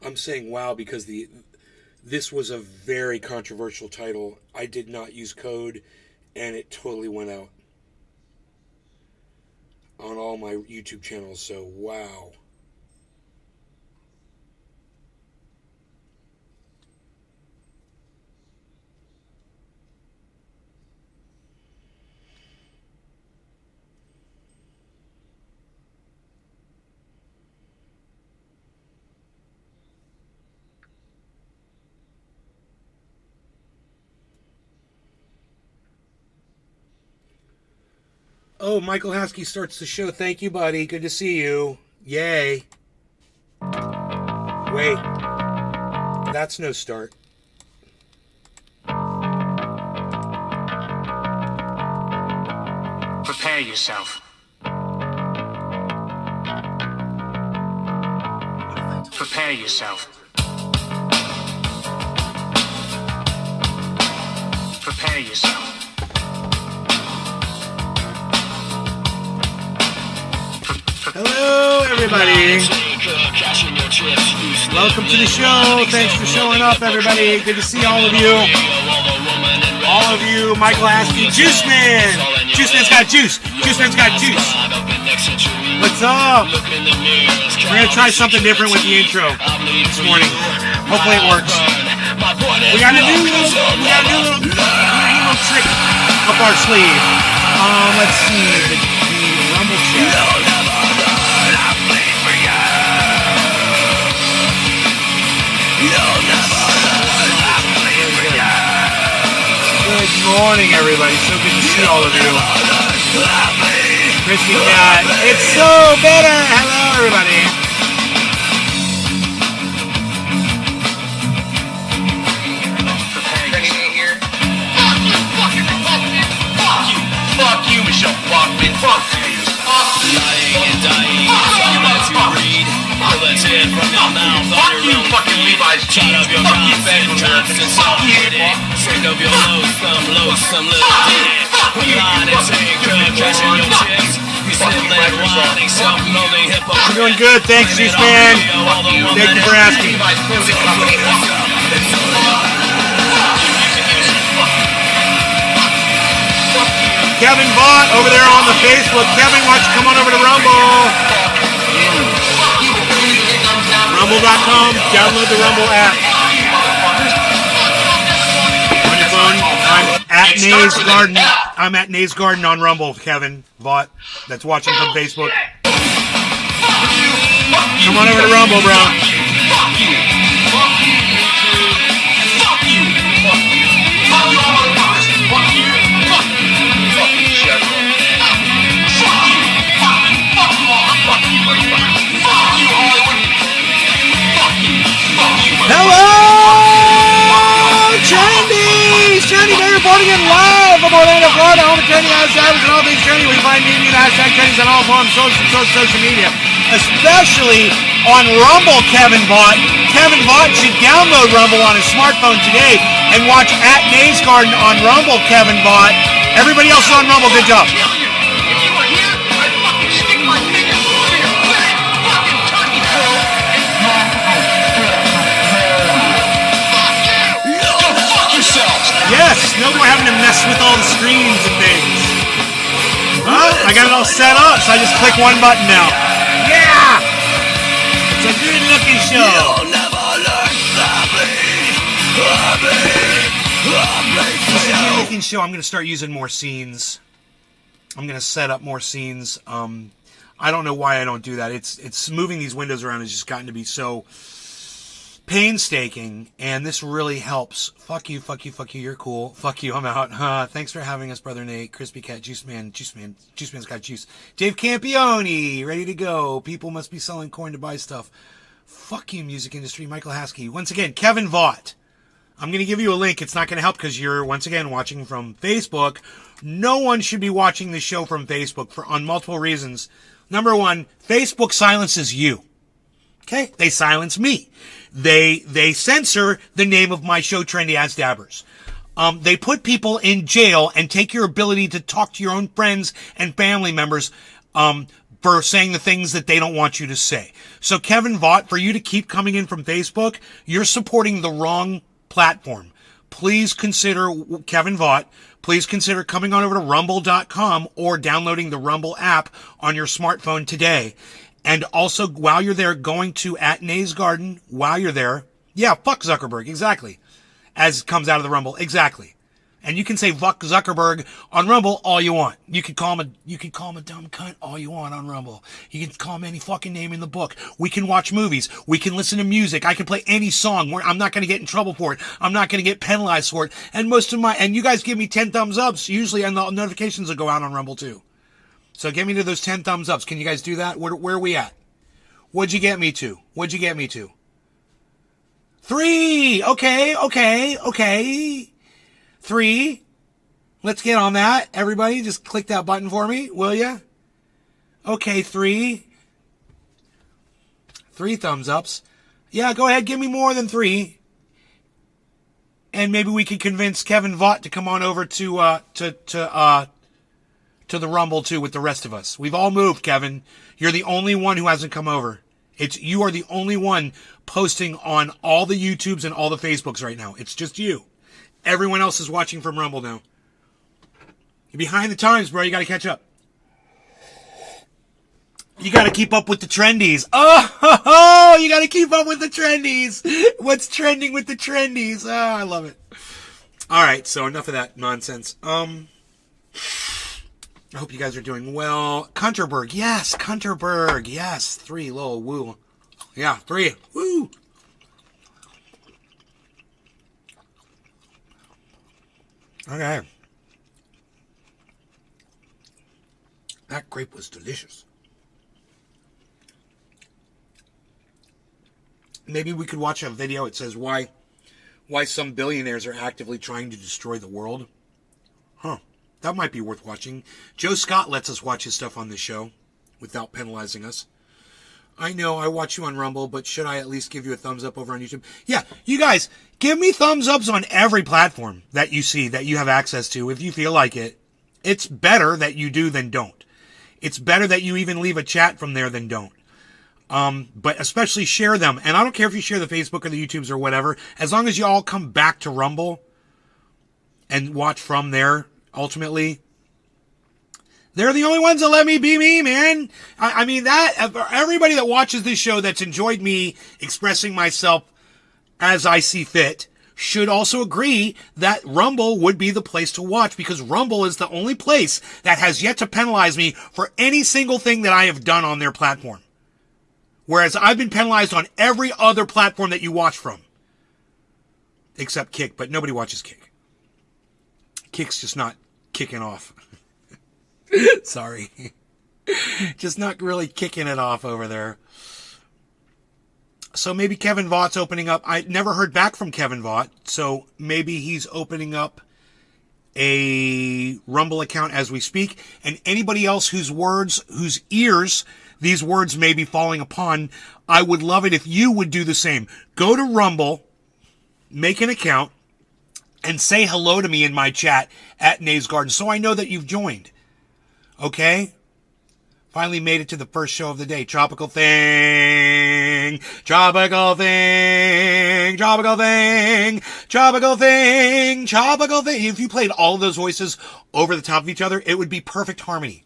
I'm saying wow because this was a very controversial title. I did not use code, and it totally went out on all my YouTube channels, so wow. Oh, Michael Haskey starts the show. Thank you, buddy. Good to see you. Yay. Wait. That's no start. Prepare yourself. Prepare yourself. Prepare yourself. Hello, everybody. Welcome to the show. Thanks for showing up, everybody. Good to see all of you. All of you, Michael Haskey, Juice Man. Juice Man's got juice. Juice Man's got juice. What's up? We're going to try something different with the intro this morning. Hopefully it works. We got a new little trick up our sleeve. Let's see. The Rumble chat. Good morning, everybody. So good to see all of you. Christy Cat, it's so better. Hello, everybody. Here. Fuck you, fucking Republican. Fuck you. Fuck you, Michelle Bachman. Fuck you. Lying and dying. Fuck you. Read. Let's hear from your mouth. Fuck you, fucking Levi's jeans. Fuck you, Ben Johnson. Fuck you. Straight up your loathsome little dick. Line and take cash in your chips. You sit there whining, self-loathing hypocrite. I'm doing good, thanks, Juice Man. Thank you for asking. Kevin Vaught over there on the Facebook. Kevin, why don't you come on over to Rumble? Rumble.com. Download the Rumble app. On your phone. I'm at Nay's Garden. I'm at Nay's Garden on Rumble, Kevin Vaught. That's watching from Facebook. Come on over to Rumble, bro. Hello, Trendies! Trendy Day reporting in live from Orlando, Florida, home of Trendy Hashtags and all things trendy. We find media and hashtag trendies on all forms of social media, especially on Rumble. Kevin Vaught. Kevin Vaught should download Rumble on his smartphone today and watch at Nay's Garden on Rumble. Kevin Vaught. Everybody else on Rumble, good job. Yes, no more having to mess with all the screens and things. Huh? I got it all set up, so I just click one button now. Yeah! It's a good looking show. It's a good looking show. I'm going to start using more scenes. I'm going to set up more scenes. I don't know why I don't do that. It's moving these windows around has just gotten to be so painstaking, and this really helps. Fuck you, you're cool. Fuck you, I'm out. Thanks for having us, Brother Nate, Crispy Cat, Juice Man's got juice. Dave Campione, ready to go. People must be selling coin to buy stuff. Fuck you, music industry. Michael Haskey. Once again, Kevin Vaught. I'm going to give you a link. It's not going to help because you're, once again, watching from Facebook. No one should be watching this show from Facebook on multiple reasons. Number one, Facebook silences you. Okay? They silence me. They censor the name of my show, Trendy As Dabbers. They put people in jail and take your ability to talk to your own friends and family members for saying the things that they don't want you to say. So Kevin Vaught, for you to keep coming in from Facebook, you're supporting the wrong platform. Please consider, Kevin Vaught, please consider coming on over to rumble.com or downloading the Rumble app on your smartphone today. And also, while you're there, going to @NaysGarden, while you're there. Yeah, fuck Zuckerberg, exactly. As comes out of the Rumble, exactly. And you can say fuck Zuckerberg on Rumble all you want. You could call him a dumb cunt all you want on Rumble. You can call him any fucking name in the book. We can watch movies. We can listen to music. I can play any song where I'm not going to get in trouble for it. I'm not going to get penalized for it. And and you guys give me 10 thumbs ups usually, and the notifications will go out on Rumble too. So get me to those 10 thumbs ups. Can you guys do that? Where are we at? What'd you get me to? 3. Okay. 3. Let's get on that. Everybody, just click that button for me, will ya? Okay, 3. 3 thumbs ups. Yeah, go ahead, give me more than 3. And maybe we could convince Kevin Vaught to come on over to the Rumble too with the rest of us. We've all moved, Kevin. You're the only one who hasn't come over. You are the only one posting on all the YouTubes and all the Facebooks right now. It's just you. Everyone else is watching from Rumble now. You're behind the times, bro. You got to catch up. You got to keep up with the trendies. Oh, you got to keep up with the trendies. What's trending with the trendies? Oh, I love it. All right, so enough of that nonsense. I hope you guys are doing well. Kunterberg, yes. 3, little woo. Yeah, 3, woo. Okay. That grape was delicious. Maybe we could watch a video. It says why some billionaires are actively trying to destroy the world. Huh. That might be worth watching. Joe Scott lets us watch his stuff on this show without penalizing us. I know I watch you on Rumble, but should I at least give you a thumbs up over on YouTube? Yeah, you guys, give me thumbs ups on every platform that you see, that you have access to, if you feel like it. It's better that you do than don't. It's better that you even leave a chat from there than don't. But especially share them. And I don't care if you share the Facebook or the YouTubes or whatever, as long as you all come back to Rumble and watch from there, ultimately. They're the only ones that let me be me, man. I mean, everybody that watches this show that's enjoyed me expressing myself as I see fit should also agree that Rumble would be the place to watch, because Rumble is the only place that has yet to penalize me for any single thing that I have done on their platform. Whereas I've been penalized on every other platform that you watch from. Except Kick, but nobody watches Kick. Kick's just not kicking off. Sorry. Just not really kicking it off over there. So maybe Kevin Vaught's opening up. I never heard back from Kevin Vaught, so maybe he's opening up a Rumble account as we speak. And anybody else whose ears these words may be falling upon, I would love it if you would do the same. Go to Rumble, make an account, and say hello to me in my chat @NaysGarden, so I know that you've joined. Okay? Finally made it to the first show of the day. Tropical thing. Tropical thing. Tropical thing. Tropical thing. Tropical thing. If you played all of those voices over the top of each other, it would be perfect harmony.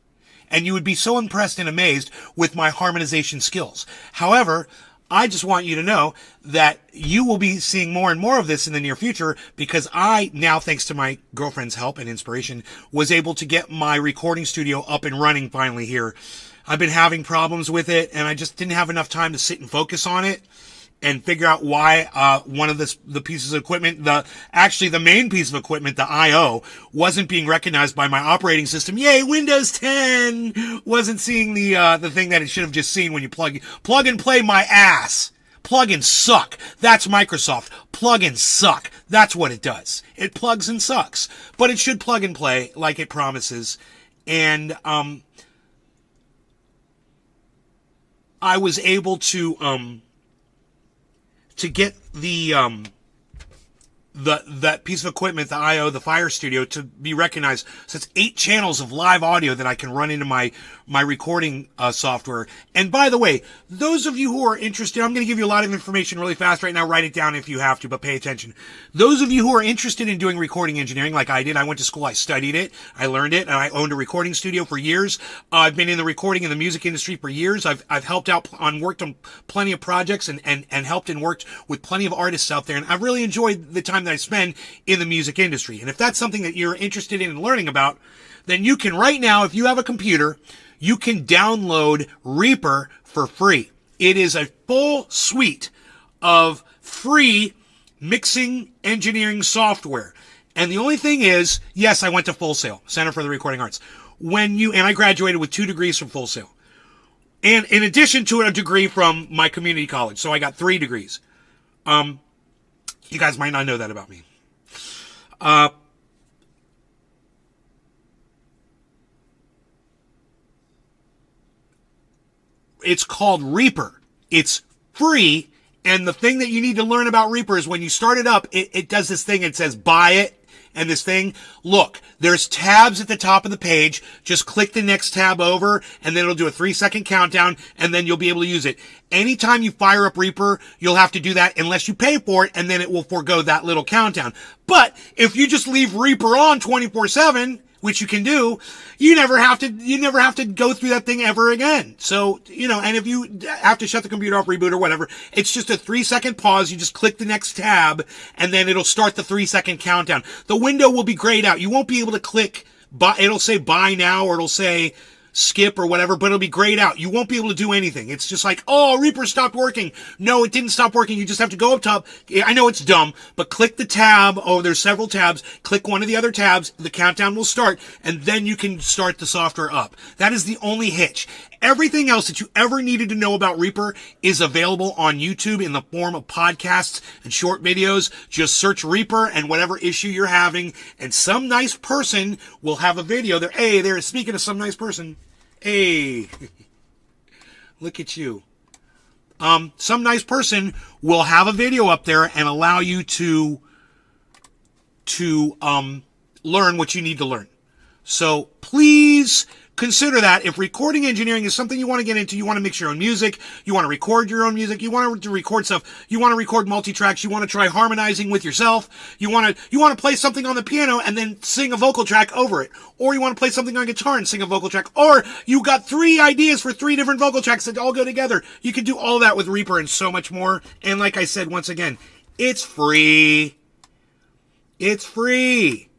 And you would be so impressed and amazed with my harmonization skills. However, I just want you to know that you will be seeing more and more of this in the near future, because I, now thanks to my girlfriend's help and inspiration, was able to get my recording studio up and running finally here. I've been having problems with it, and I just didn't have enough time to sit and focus on it and figure out why one of the pieces of equipment, the main piece of equipment, the I/O, wasn't being recognized by my operating system. Yay, Windows 10 wasn't seeing the thing that it should have just seen when you plug and play my ass. Plugins suck. That's Microsoft. Plugins suck. That's what it does. It plugs and sucks. But it should plug and play like it promises. And I was able to get the that piece of equipment, the IO, the Fire Studio, to be recognized. So it's 8 channels of live audio that I can run into my recording software. And by the way, those of you who are interested, I'm going to give you a lot of information really fast right now. Write it down if you have to, but pay attention. Those of you who are interested in doing recording engineering, like I did, I went to school, I studied it, I learned it, and I owned a recording studio for years. I've been in the recording and the music industry for years. I've helped out worked on plenty of projects and helped and worked with plenty of artists out there. And I've really enjoyed the time that I spend in the music industry. And if that's something that you're interested in learning about, then you can right now, if you have a computer, you can download Reaper for free. It is a full suite of free mixing engineering software. And the only thing is, yes, I went to Full Sail, Center for the Recording Arts. And I graduated with 2 degrees from Full Sail. And in addition to a degree from my community college. So I got 3 degrees. You guys might not know that about me. It's called Reaper. It's free. And the thing that you need to learn about Reaper is when you start it up, it does this thing. It says buy it. And this thing, look, there's tabs at the top of the page. Just click the next tab over, and then it'll do a 3-second countdown, and then you'll be able to use it. Anytime you fire up Reaper, you'll have to do that unless you pay for it, and then it will forego that little countdown. But if you just leave Reaper on 24/7, which you can do, you never have to go through that thing ever again. So, and if you have to shut the computer off, reboot or whatever, it's just a 3-second pause. You just click the next tab and then it'll start the 3-second countdown. The window will be grayed out. You won't be able to click buy. It'll say buy now, or it'll say skip or whatever, but it'll be grayed out. You won't be able to do anything. It's just like, oh, Reaper stopped working. No, it didn't stop working. You just have to go up top. I know it's dumb, but click the tab. Oh, there's several tabs. Click one of the other tabs. The countdown will start, and then you can start the software up. That is the only hitch. Everything else that you ever needed to know about Reaper is available on YouTube in the form of podcasts and short videos. Just search Reaper and whatever issue you're having, and some nice person will have a video there. Hey, there, speaking of some nice person. Hey, look at you. Some nice person will have a video up there and allow you to learn what you need to learn. So please consider that. If recording engineering is something you want to get into, you want to mix your own music, you want to record your own music, you want to record stuff, you want to record multi-tracks, you want to try harmonizing with yourself, you want to play something on the piano and then sing a vocal track over it, or you want to play something on guitar and sing a vocal track, or you got 3 ideas for 3 different vocal tracks that all go together. You can do all that with Reaper and so much more. And like I said, once again, it's free. It's free.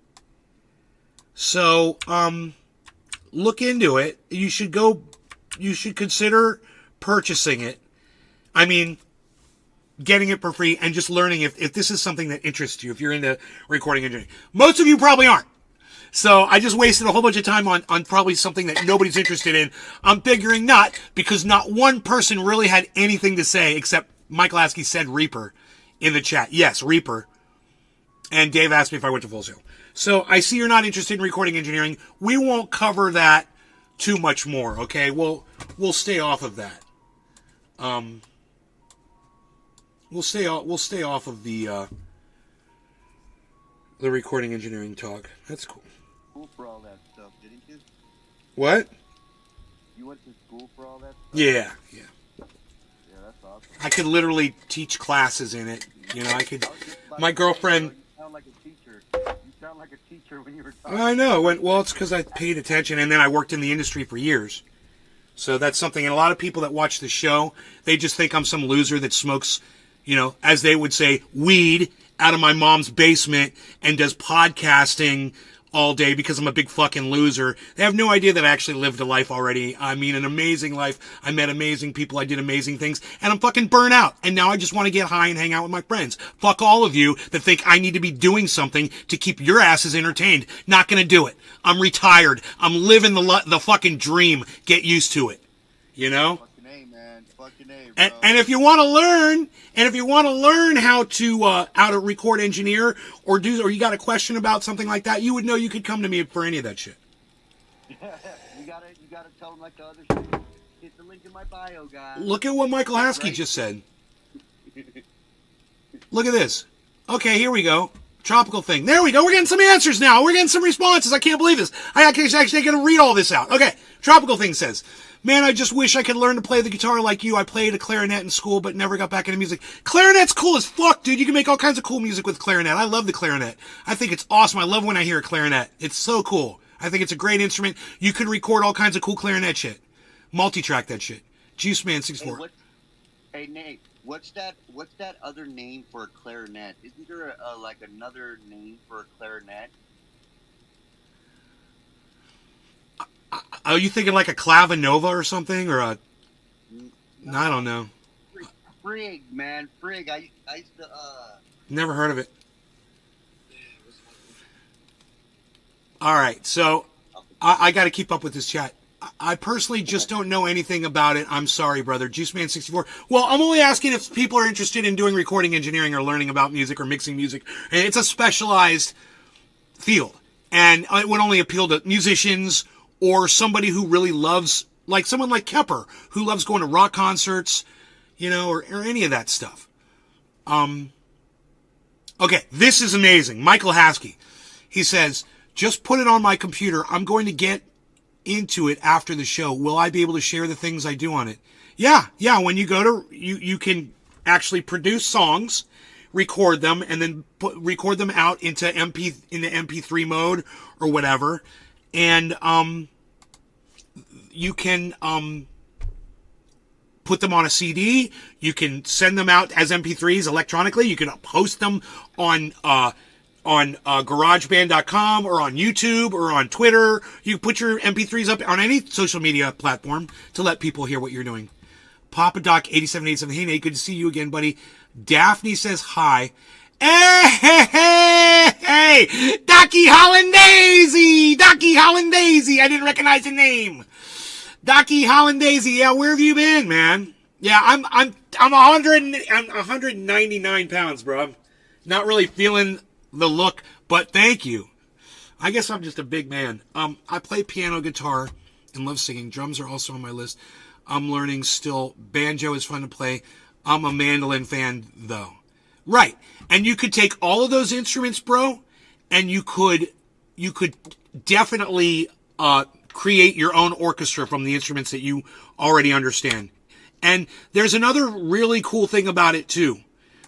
So, look into it. You should consider purchasing it. I mean, getting it for free and just learning if this is something that interests you, if you're into recording engineering. Most of you probably aren't. So I just wasted a whole bunch of time on probably something that nobody's interested in. I'm figuring not, because not one person really had anything to say except Mike Lasky said Reaper in the chat. Yes, Reaper. And Dave asked me if I went to Full Sail. So I see you're not interested in recording engineering. We won't cover that too much more, okay? We'll stay off of that. We'll stay off of the recording engineering talk. That's cool. School for all that stuff, didn't you? What? You went to school for all that stuff? Yeah. Yeah, that's awesome. I could literally teach classes in it. I could. My girlfriend. You sound like a teacher. You sound like a teacher when you were talking. I know. Well, it's because I paid attention, and then I worked in the industry for years. So that's something. And a lot of people that watch the show, they just think I'm some loser that smokes, as they would say, weed out of my mom's basement and does podcasting all day because I'm a big fucking loser. They have no idea that I actually lived a life already. I mean, an amazing life. I met amazing people. I did amazing things. And I'm fucking burnt out. And now I just want to get high and hang out with my friends. Fuck all of you that think I need to be doing something to keep your asses entertained. Not gonna do it. I'm retired. I'm living the fucking dream. Get used to it. Fucking A, man. Fucking A, bro. And if you want to learn, how to record engineer or you got a question about something like that, you would know you could come to me for any of that shit. you gotta tell them like the other shit. Hit the link in my bio, guys. Look at what Michael Haskey just said. Look at this. Okay, here we go. Tropical thing. There we go. We're getting some answers now. We're getting some responses. I can't believe this. I actually got to read all this out. Okay. Tropical thing says, man, I just wish I could learn to play the guitar like you. I played a clarinet in school, but never got back into music. Clarinet's cool as fuck, dude. You can make all kinds of cool music with clarinet. I love the clarinet. I think it's awesome. I love when I hear a clarinet. It's so cool. I think it's a great instrument. You could record all kinds of cool clarinet shit. Multi-track that shit. Juice Man 64. Hey, Nate, what's that other name for a clarinet? Isn't there like another name for a clarinet? Are you thinking like a clavinova or something, or a? No, I don't know. Frig, man, frig. I used to. Never heard of it. All right, so I got to keep up with this chat. I personally just don't know anything about it. I'm sorry, brother. JuiceMan64. Well, I'm only asking if people are interested in doing recording engineering or learning about music or mixing music. It's a specialized field, and it would only appeal to musicians or somebody who really loves, like someone like Kepper, who loves going to rock concerts, you know, or any of that stuff. Okay, this is amazing. Michael Haskey. He says, just put it on my computer. I'm going to get into it after the show. Will I be able to share the things I do on it? Yeah. When you go to, you can actually produce songs, record them, and then record them out into MP3 mode or whatever. And, you can, put them on a CD. You can send them out as MP3s electronically. You can post them on GarageBand.com or on YouTube or on Twitter. You put your MP3s up on any social media platform to let people hear what you're doing. Papa Doc 8787. Hey Nate, good to see you again, buddy. Daphne says hi. Hey, Docky Hollandaise. I didn't recognize the name. Docky Hollandaise. Yeah, where have you been, man? Yeah, I'm 199 pounds, bro. I'm not really feeling the look, but thank you. I guess I'm just a big man. I play piano, guitar, and love singing. Drums are also on my list. I'm learning still. Banjo is fun to play. I'm a mandolin fan, though. Right. And you could take all of those instruments, bro, and you could definitely create your own orchestra from the instruments that you already understand. And there's another really cool thing about it, too.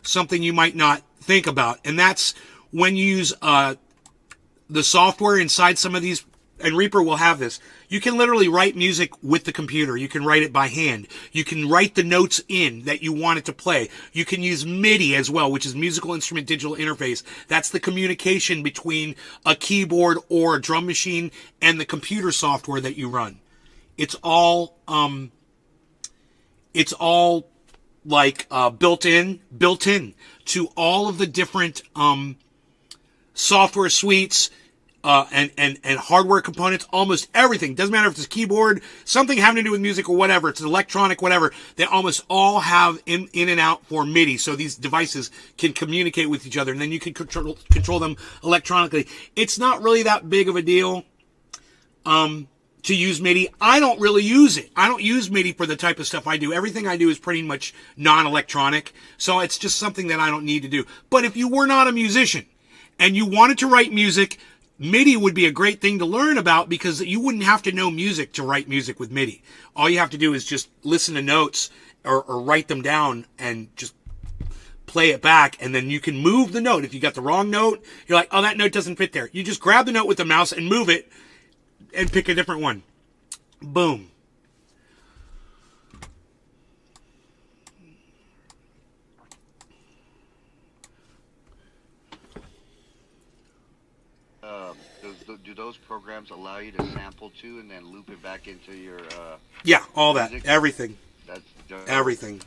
Something you might not think about. And that's when you use the software inside some of these, and Reaper will have this. You can literally write music with the computer. You can write it by hand. You can write the notes in that you want it to play. You can use MIDI as well, which is Musical Instrument Digital Interface. That's the communication between a keyboard or a drum machine and the computer software that you run. It's all like built in to all of the different software suites, and hardware components, almost everything. Doesn't matter if it's a keyboard, something having to do with music or whatever, it's electronic, whatever. They almost all have in and out for MIDI, so these devices can communicate with each other, and then you can control them electronically. It's not really that big of a deal to use MIDI. I don't really use it. I don't use MIDI for the type of stuff I do. Everything I do is pretty much non-electronic, so it's just something that I don't need to do. But if you were not a musician and you wanted to write music, MIDI would be a great thing to learn about, because you wouldn't have to know music to write music with MIDI. All you have to do is just listen to notes or write them down and just play it back, and then you can move the note. If you got the wrong note, you're like, oh, that note doesn't fit there. You just grab the note with the mouse and move it and pick a different one. Boom. Do those programs allow you to sample too and then loop it back into your yeah, all that, music? Everything. That's everything.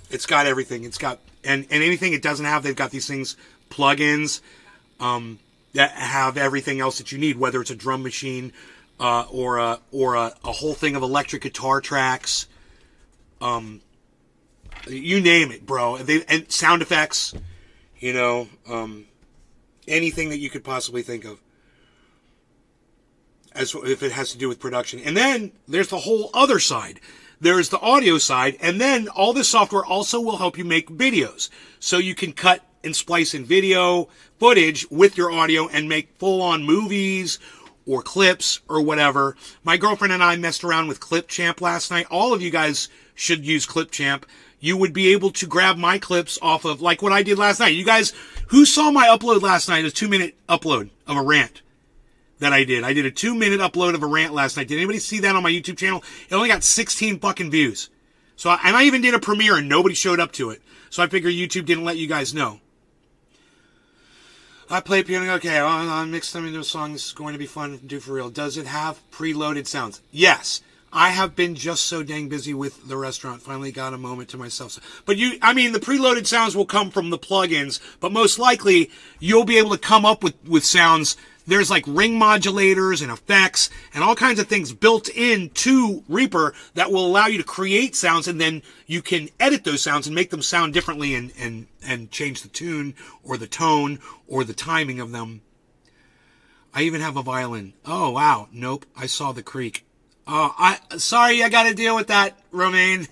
It's got everything. It's got and anything it doesn't have, they've got these things, plugins, that have everything else that you need, whether it's a drum machine or a whole thing of electric guitar tracks. You name it, bro. And sound effects, you know, anything that you could possibly think of, as if it has to do with production. And then there's the whole other side. There's the audio side, and then all this software also will help you make videos. So you can cut and splice in video footage with your audio and make full-on movies or clips or whatever. My girlfriend and I messed around with Clipchamp last night. All of you guys should use Clipchamp. You would be able to grab my clips off of, like what I did last night. You guys, who saw my upload last night? It was a 2-minute upload of a rant that I did. I did a 2-minute upload of a rant last night. Did anybody see that on my YouTube channel? It only got 16 fucking views. So, and I even did a premiere and nobody showed up to it. So I figure YouTube didn't let you guys know. I play piano. Okay, I'll mix them into a song. This is going to be fun to do for real. Does it have preloaded sounds? Yes. I have been just so dang busy with the restaurant. Finally got a moment to myself. But the preloaded sounds will come from the plugins, but most likely you'll be able to come up with sounds. There's like ring modulators and effects and all kinds of things built into Reaper that will allow you to create sounds, and then you can edit those sounds and make them sound differently and change the tune or the tone or the timing of them. I even have a violin. Oh, wow. Nope. I saw the creak. Oh, sorry, I gotta deal with that, Romaine.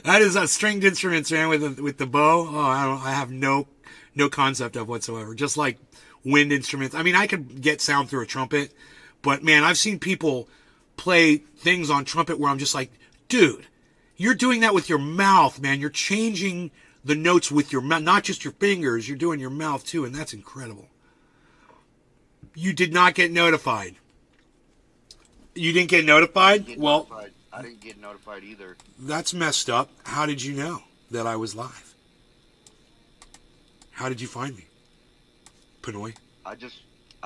That is stringed instruments, man, with the bow. Oh, I have no concept of whatsoever. Just like wind instruments. I mean, I could get sound through a trumpet, but man, I've seen people play things on trumpet where I'm just like, dude, you're doing that with your mouth, man. You're changing the notes with your mouth, not just your fingers. You're doing your mouth too, and that's incredible. You did not get notified. You didn't get notified? I didn't get notified either. That's messed up. How did you know that I was live? How did you find me, Pinoy? I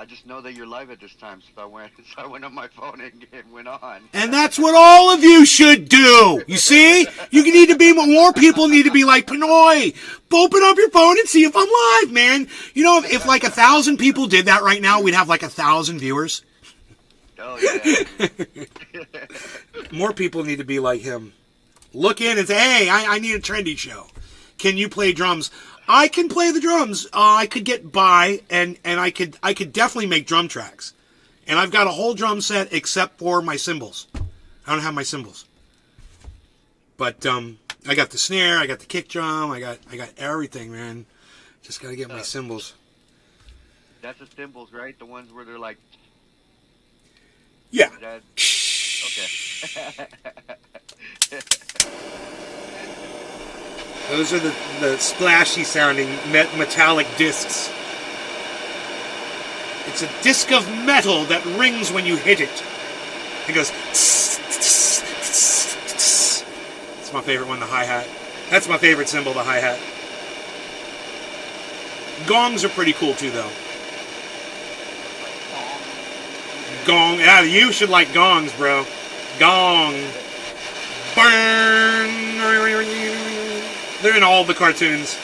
just know that you're live at this time, so I went on my phone and it went on. And that's what all of you should do. You see? You need to be, more people need to be like, Pinoy, open up your phone and see if I'm live, man. You know, if like 1,000 people did that right now, we'd have like 1,000 viewers. Oh, yeah. More people need to be like him. Look in and say, hey, I need a trendy show. Can you play drums? I can play the drums. I could get by, and I could definitely make drum tracks. And I've got a whole drum set except for my cymbals. I don't have my cymbals. But I got the snare, I got the kick drum, I got everything, man. Just got to get my cymbals. That's the cymbals, right? The ones where they're like... Yeah. Okay. Those are the splashy sounding metallic discs. It's a disc of metal that rings when you hit it. It goes. That's my favorite one, the hi-hat. That's my favorite cymbal, the hi-hat. Gongs are pretty cool too, though. Gong. Yeah, you should like gongs, bro. Gong. Burn. They're in all the cartoons.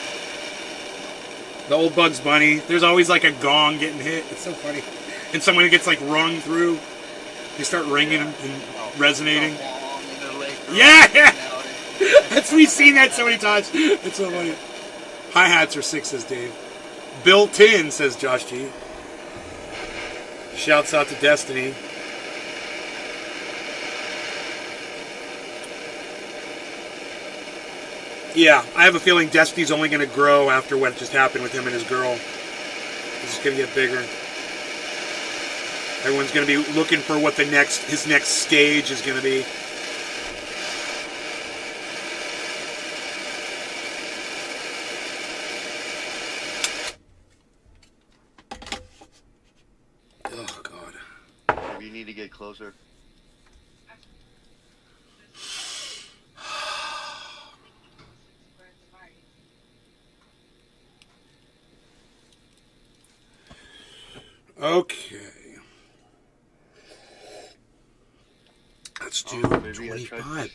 The old Bugs Bunny. There's always like a gong getting hit. It's so funny. And someone gets like rung through. They start ringing and resonating. Yeah! We've seen that so many times. It's so funny. Hi-hats are 6, says Dave. Built in, says Josh G. Shouts out to Destiny. Yeah, I have a feeling Destiny's only going to grow after what just happened with him and his girl. This is going to get bigger. Everyone's going to be looking for what his next stage is going to be. Oh, God. Maybe you need to get closer. Okay. Let's do 25.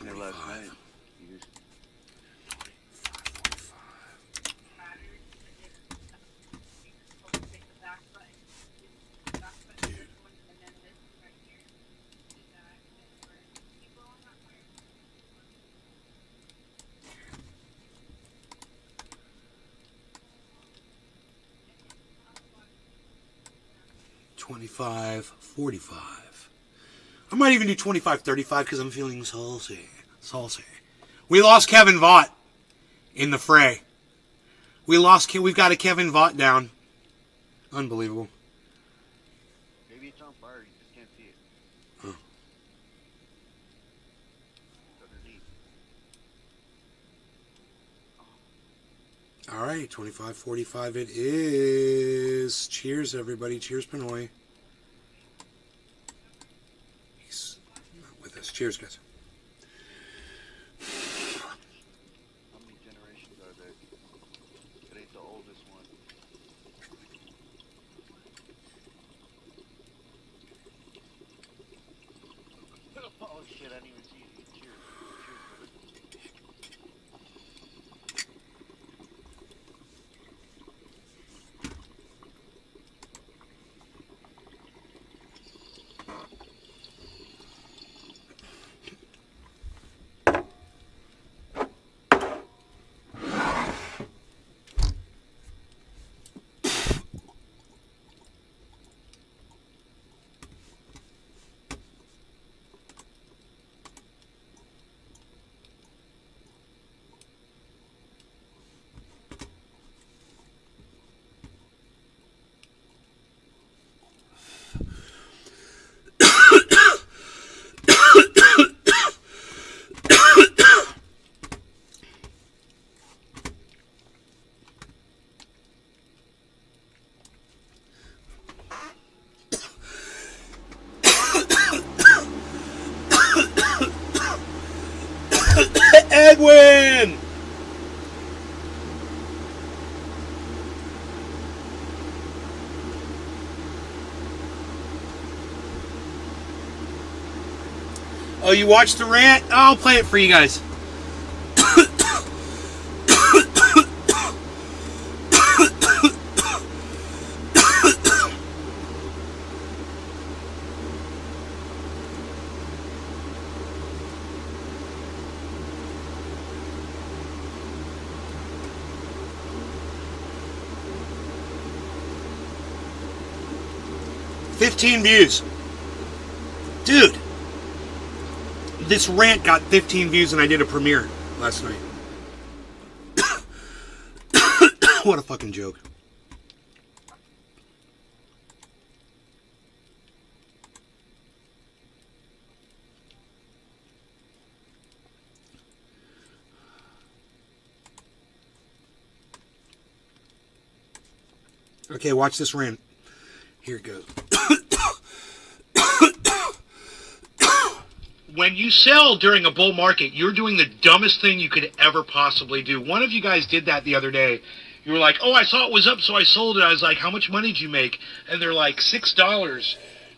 $25.45. I might even do $25.35 because I'm feeling saucy. Salsa. We lost Kevin Vaught in the fray. We've got a Kevin Vaught down. Unbelievable. Maybe it's on fire. You just can't see it. Oh. Underneath. All right, 25:45 it is. Cheers, everybody. Cheers, Pinoy. He's not with us. Cheers, guys. How many generations are there? It ain't the oldest one. Oh shit, I didn't even see it. Cheers. Edwin! Oh, you watched the rant? I'll play it for you guys. $15 views. Dude. This rant got 15 views and I did a premiere last night. What a fucking joke. Okay, watch this rant. Here it goes. When you sell during a bull market, you're doing the dumbest thing you could ever possibly do. One of you guys did that the other day. You were like, oh, I saw it was up, so I sold it. I was like, how much money did you make? And they're like, $6.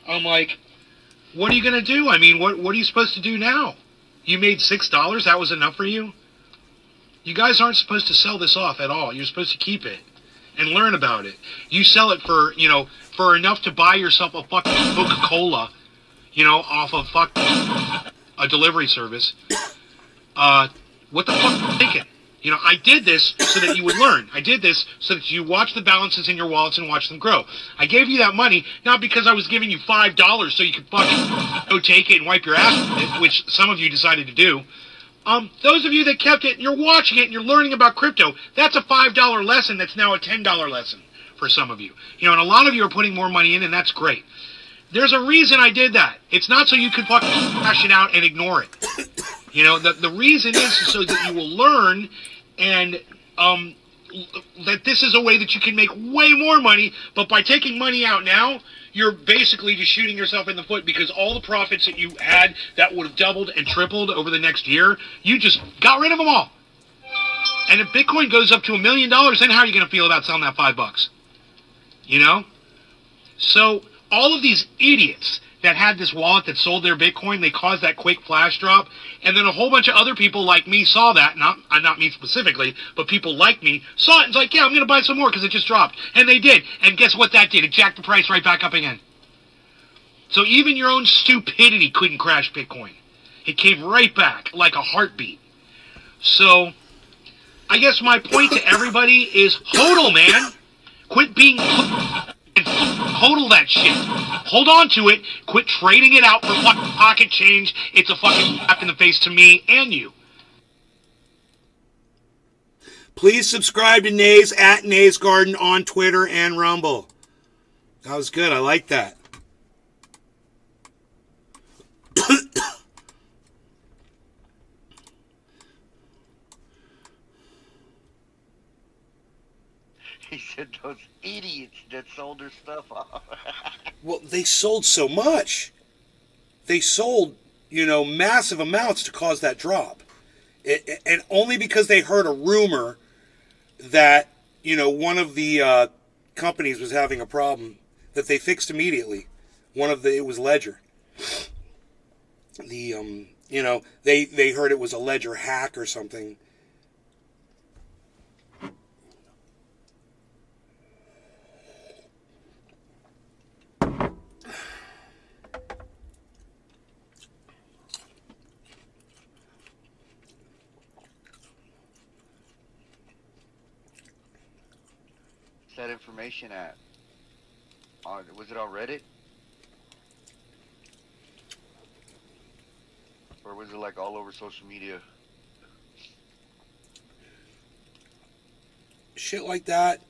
I'm like, what are you going to do? I mean, what are you supposed to do now? You made $6? That was enough for you? You guys aren't supposed to sell this off at all. You're supposed to keep it and learn about it. You sell it for, for enough to buy yourself a fucking Coca-Cola, off of a delivery service. What the fuck are you thinking? I did this so that you would learn. I did this so that you watch the balances in your wallets and watch them grow. I gave you that money not because I was giving you $5 so you could fucking go take it and wipe your ass with it, which some of you decided to do. Those of you that kept it and you're watching it and you're learning about crypto, that's a $5 lesson that's now a $10 lesson for some of you. And a lot of you are putting more money in, and that's great. There's a reason I did that. It's not so you can fucking cash it out and ignore it. The reason is so that you will learn and that this is a way that you can make way more money, but by taking money out now, you're basically just shooting yourself in the foot because all the profits that you had that would have doubled and tripled over the next year, you just got rid of them all. And if Bitcoin goes up to $1 million, then how are you going to feel about selling that $5? So all of these idiots that had this wallet that sold their Bitcoin, they caused that quick flash drop, and then a whole bunch of other people like me saw that, not me specifically, but people like me, saw it and was like, yeah, I'm going to buy some more because it just dropped. And they did. And guess what that did? It jacked the price right back up again. So even your own stupidity couldn't crash Bitcoin. It came right back like a heartbeat. So I guess my point to everybody is, hodl, man. Quit being Hodl that shit. Hold on to it. Quit trading it out for fucking pocket change. It's a fucking slap in the face to me and you. Please subscribe to Nays at Nays Garden on Twitter and Rumble. That was good. I like that. He said those idiots that sold their stuff off. Well, they sold so much. They sold, massive amounts to cause that drop. And only because they heard a rumor that, one of the companies was having a problem that they fixed immediately. It was Ledger. They heard it was a Ledger hack or something. That information at? Was it on Reddit? Or was it like all over social media? Shit like that.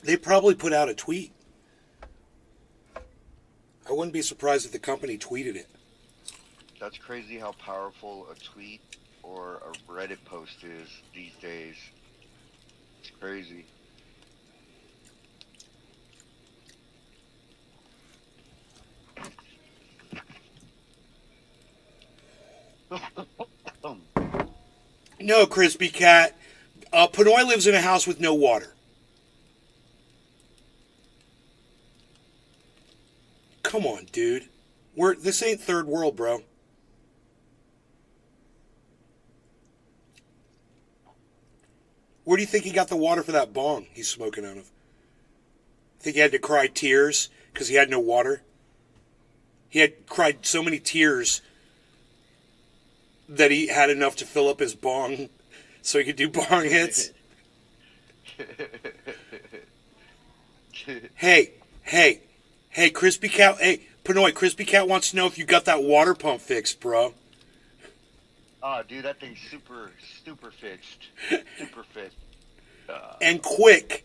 They probably put out a tweet. I wouldn't be surprised if the company tweeted it. That's crazy how powerful a tweet or a Reddit post is these days. It's crazy. No, Crispy Cat. Pinoy lives in a house with no water. Come on, dude. This ain't third world, bro. Where do you think he got the water for that bong he's smoking out of? Think he had to cry tears because he had no water? He had cried so many tears that he had enough to fill up his bong so he could do bong hits. Hey, Crispy Cat. Hey, Pinoy, Crispy Cat wants to know if you got that water pump fixed, bro. Oh, dude, that thing's super fixed. Super fixed. And quickly.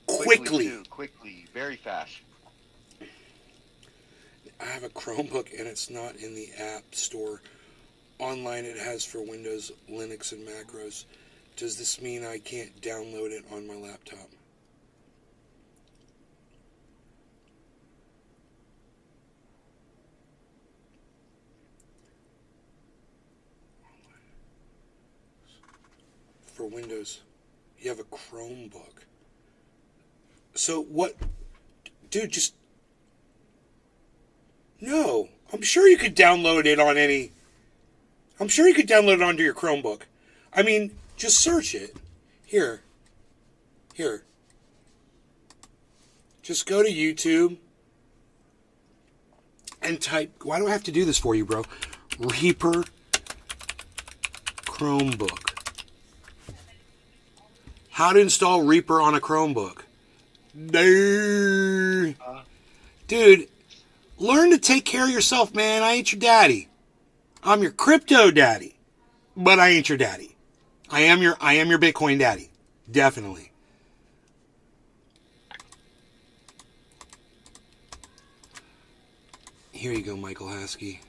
Quickly, very fast. I have a Chromebook and it's not in the app store. Online it has for Windows, Linux, and macros. Does this mean I can't download it on my laptop? For Windows, you have a Chromebook. So what? Dude, just... No. I'm sure you could download it on any... I'm sure you could download it onto your Chromebook. I mean, just search it. Here. Just go to YouTube and type... Why do I have to do this for you, bro? Reaper Chromebook. How to install Reaper on a Chromebook. Dude, learn to take care of yourself, man. I ain't your daddy. I'm your crypto daddy, but I ain't your daddy. I am your Bitcoin daddy. Definitely. Here you go, Michael Haskey.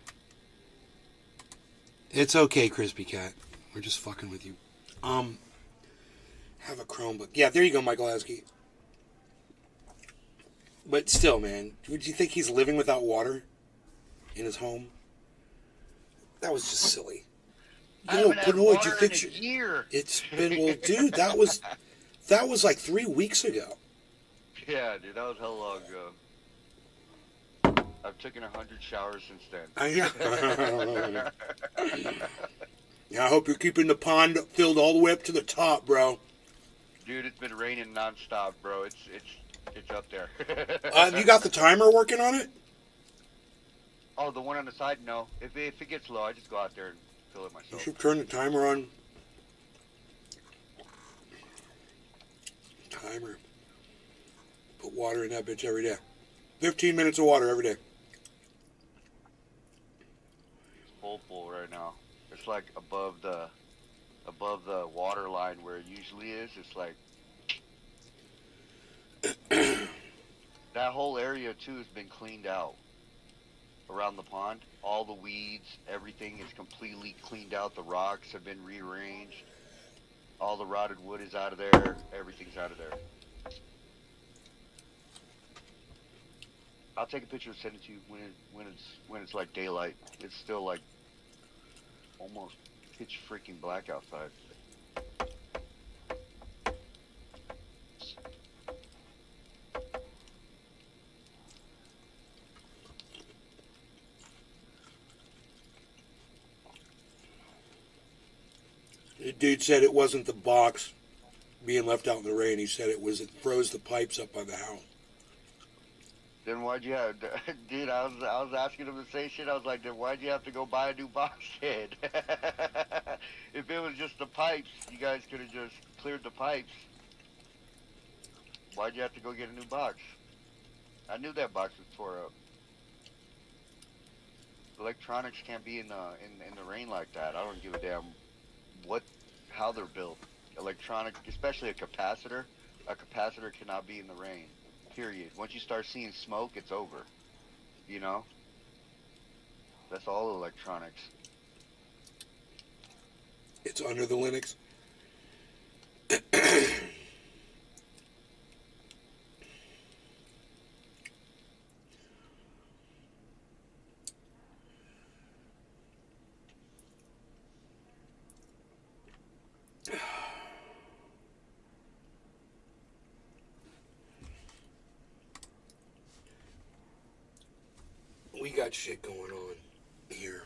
It's okay, Crispy Cat. We're just fucking with you. Have a Chromebook. Yeah, there you go, Michael Haskey. But still, man, would you think he's living without water in his home? That was just silly. Yo, Pinoy, you fix your... Year. It's been... Well, dude, that was like 3 weeks ago. Yeah, dude, that was hell long ago. I've taken 100 showers since then. Yeah, I hope you're keeping the pond filled all the way up to the top, bro. Dude, it's been raining nonstop, bro. It's up there. You got the timer working on it? Oh, the one on the side? No. If it gets low, I just go out there and fill it myself. You should turn the timer on. Timer. Put water in that bitch every day. 15 minutes of water every day. Full right now. It's like above the water line where it usually is. It's like that whole area too has been cleaned out around the pond. All the weeds, everything is completely cleaned out. The rocks have been rearranged. All the rotted wood is out of there. Everything's out of there. I'll take a picture and send it to you when it's like daylight. It's still like almost pitch freaking black outside. The dude said it wasn't the box being left out in the rain. He said it froze the pipes up by the house. Then why'd you have, dude? I was asking him the same shit. I was like, then why'd you have to go buy a new box head? If it was just the pipes, you guys could have just cleared the pipes. Why'd you have to go get a new box? I knew that box was tore up. Electronics can't be in the rain like that. I don't give a damn how they're built. Electronic, especially a capacitor cannot be in the rain. Period. Once you start seeing smoke, it's over. You know? That's all electronics. It's under the Linux. We got shit going on here.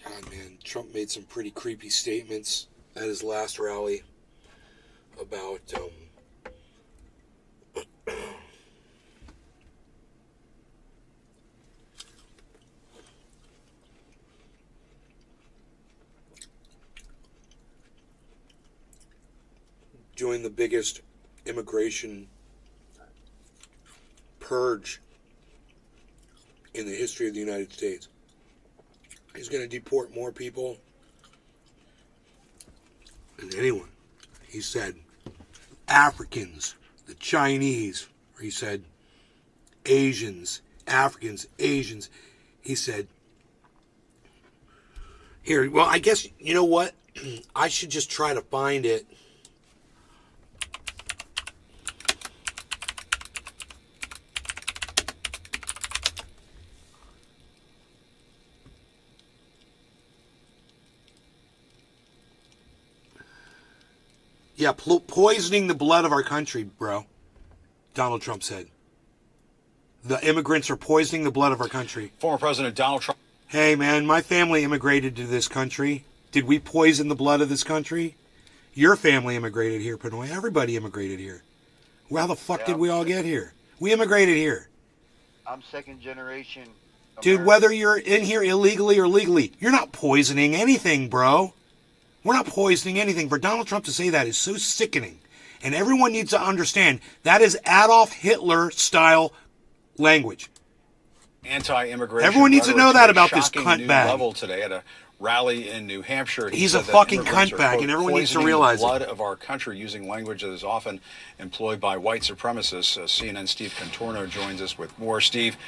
God, man, Trump made some pretty creepy statements at his last rally about doing the biggest immigration purge in the history of the United States. He's going to deport more people than anyone. He said Africans, the Chinese, or he said Asians, Africans, Asians. He said, here, well, I guess, you know what? I should just try to find it. Yeah, poisoning the blood of our country, bro. Donald Trump said. The immigrants are poisoning the blood of our country. Former President Donald Trump. Hey, man, my family immigrated to this country. Did we poison the blood of this country? Your family immigrated here, Pinoy. Everybody immigrated here. How the fuck did we all get here? We immigrated here. I'm second generation American. Dude, whether you're in here illegally or legally, you're not poisoning anything, bro. We're not poisoning anything. For Donald Trump to say that is so sickening. And everyone needs to understand that is Adolf Hitler style language. Anti-immigration. Everyone needs to know that about this cunt bag. Level today at a rally in New Hampshire. He's a fucking cunt bag, and everyone needs to realize it. Blood of our country, using language that is often employed by white supremacists. CNN Steve Contorno joins us with more. Steve,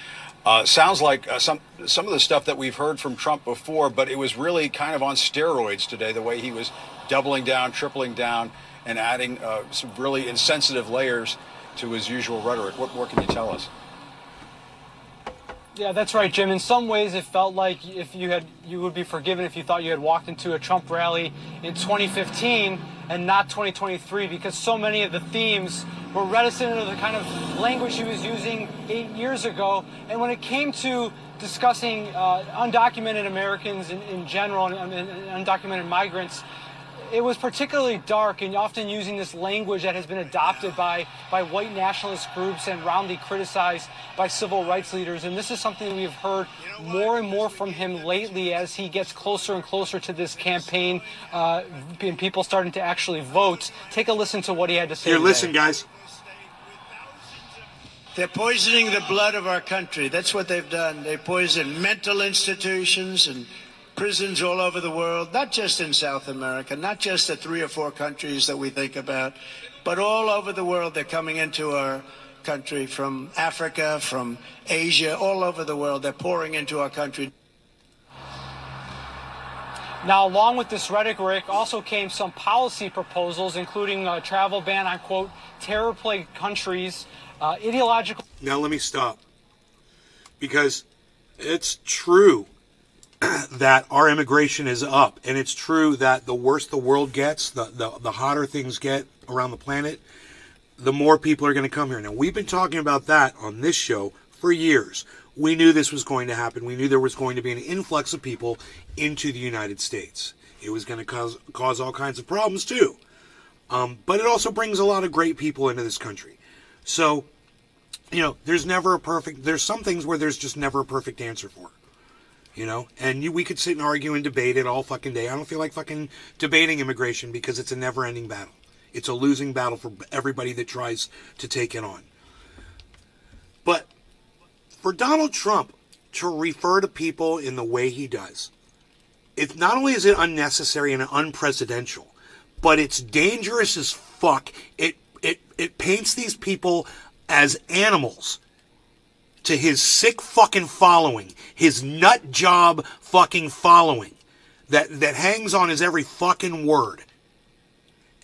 sounds like some of the stuff that we've heard from Trump before, but it was really kind of on steroids today, the way he was doubling down, tripling down, and adding some really insensitive layers to his usual rhetoric. What more can you tell us? Yeah, that's right, Jim. In some ways, it felt like you would be forgiven if you thought you had walked into a Trump rally in 2015 and not 2023, because so many of the themes were reticent of the kind of language he was using 8 years ago. And when it came to discussing undocumented Americans in general and undocumented migrants, it was particularly dark and often using this language that has been adopted by white nationalist groups and roundly criticized by civil rights leaders. And this is something we've heard more and more from him lately as he gets closer and closer to this campaign, and people starting to actually vote. Take a listen to what he had to say. Here, today. listen, guys. They're poisoning the blood of our country. That's what they've done. They poison mental institutions and prisons all over the world, not just in South America, not just the 3 or 4 countries that we think about, but all over the world. They're coming into our country from Africa, from Asia, all over the world. They're pouring into our country. Now, along with this rhetoric also came some policy proposals, including a travel ban on, quote, terror-plagued countries, ideological... Now let me stop. Because it's true that our immigration is up. And it's true that the worse the world gets, the hotter things get around the planet, the more people are going to come here. Now, we've been talking about that on this show for years. We knew this was going to happen. We knew there was going to be an influx of people into the United States. It was going to cause all kinds of problems, too. But it also brings a lot of great people into this country. So, you know, there's some things where there's just never a perfect answer for. You know, and we could sit and argue and debate it all fucking day. I don't feel like fucking debating immigration because it's a never-ending battle. It's a losing battle for everybody that tries to take it on. But for Donald Trump to refer to people in the way he does, it not only is it unnecessary and unpresidential, but it's dangerous as fuck. It paints these people as animals to his sick fucking following, his nut job fucking following that hangs on his every fucking word.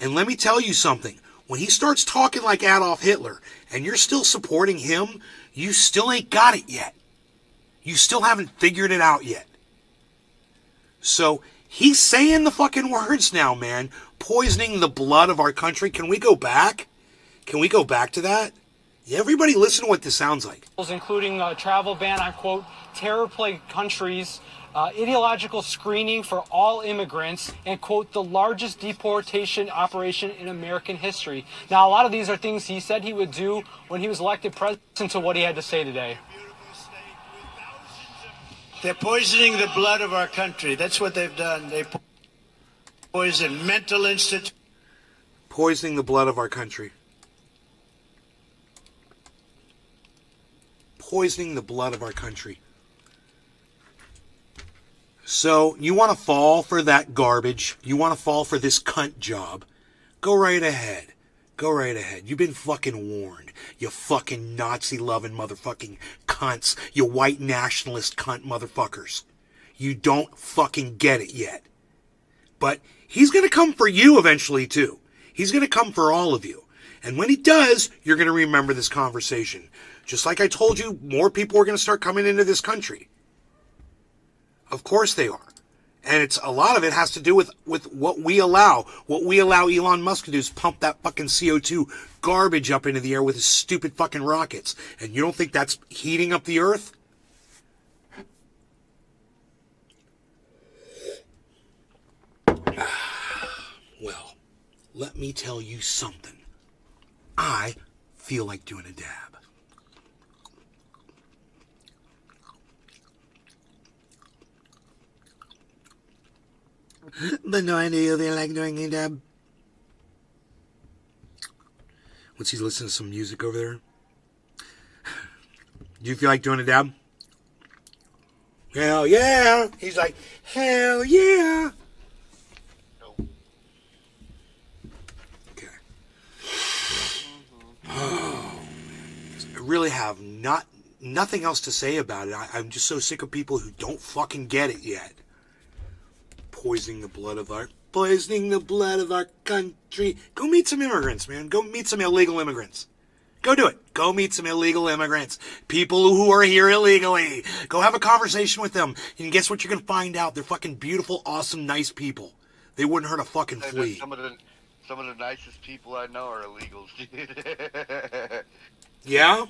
And let me tell you something. When he starts talking like Adolf Hitler and you're still supporting him, you still ain't got it yet. You still haven't figured it out yet. So he's saying the fucking words now, man. Poisoning the blood of our country. Can we go back? Can we go back to that? Everybody listen to what this sounds like. Including a travel ban on, quote, terror-plagued countries, ideological screening for all immigrants, and, quote, the largest deportation operation in American history. Now, a lot of these are things he said he would do when he was elected president, to what he had to say today. They're poisoning the blood of our country. That's what they've done. They poison mental institutions. Poisoning the blood of our country. Poisoning the blood of our country. So, you want to fall for that garbage? You want to fall for this cunt job? Go right ahead. Go right ahead. You've been fucking warned. You fucking Nazi-loving motherfucking cunts. You white nationalist cunt motherfuckers. You don't fucking get it yet. But he's going to come for you eventually, too. He's going to come for all of you. And when he does, you're going to remember this conversation. Just like I told you, more people are going to start coming into this country. Of course they are. And a lot of it has to do with what we allow. What we allow Elon Musk to do is pump that fucking CO2 garbage up into the air with his stupid fucking rockets. And you don't think that's heating up the earth? Well, let me tell you something. I feel like doing a dab. But no, I do feel like doing a dab. What's he listening to some music over there? Do you feel like doing a dab? Hell yeah! He's like, hell yeah! Okay. Oh, I really have nothing else to say about it. I'm just so sick of people who don't fucking get it yet. Poisoning the blood of our country. Go meet some immigrants, man. Go meet some illegal immigrants. Go do it. Go meet some illegal immigrants. People who are here illegally. Go have a conversation with them. And guess what you're going to find out? They're fucking beautiful, awesome, nice people. They wouldn't hurt a fucking flea. Some of the nicest people I know are illegals, dude. Yeah?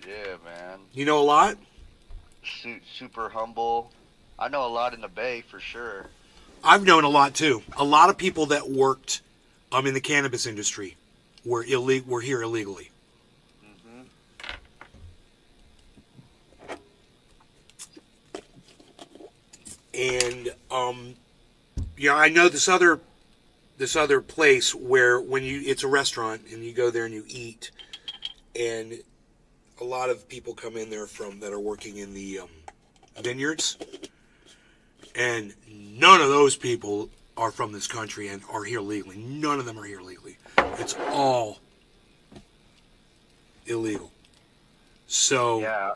Yeah, man. You know a lot? Super humble. I know a lot in the Bay for sure. I've known a lot too. A lot of people that worked in the cannabis industry were here illegally. And I know this other place where it's a restaurant and you go there and you eat, and a lot of people come in there that are working in the vineyards, and none of those people are from this country and are here legally. None of them are here legally. It's all illegal. So Yeah,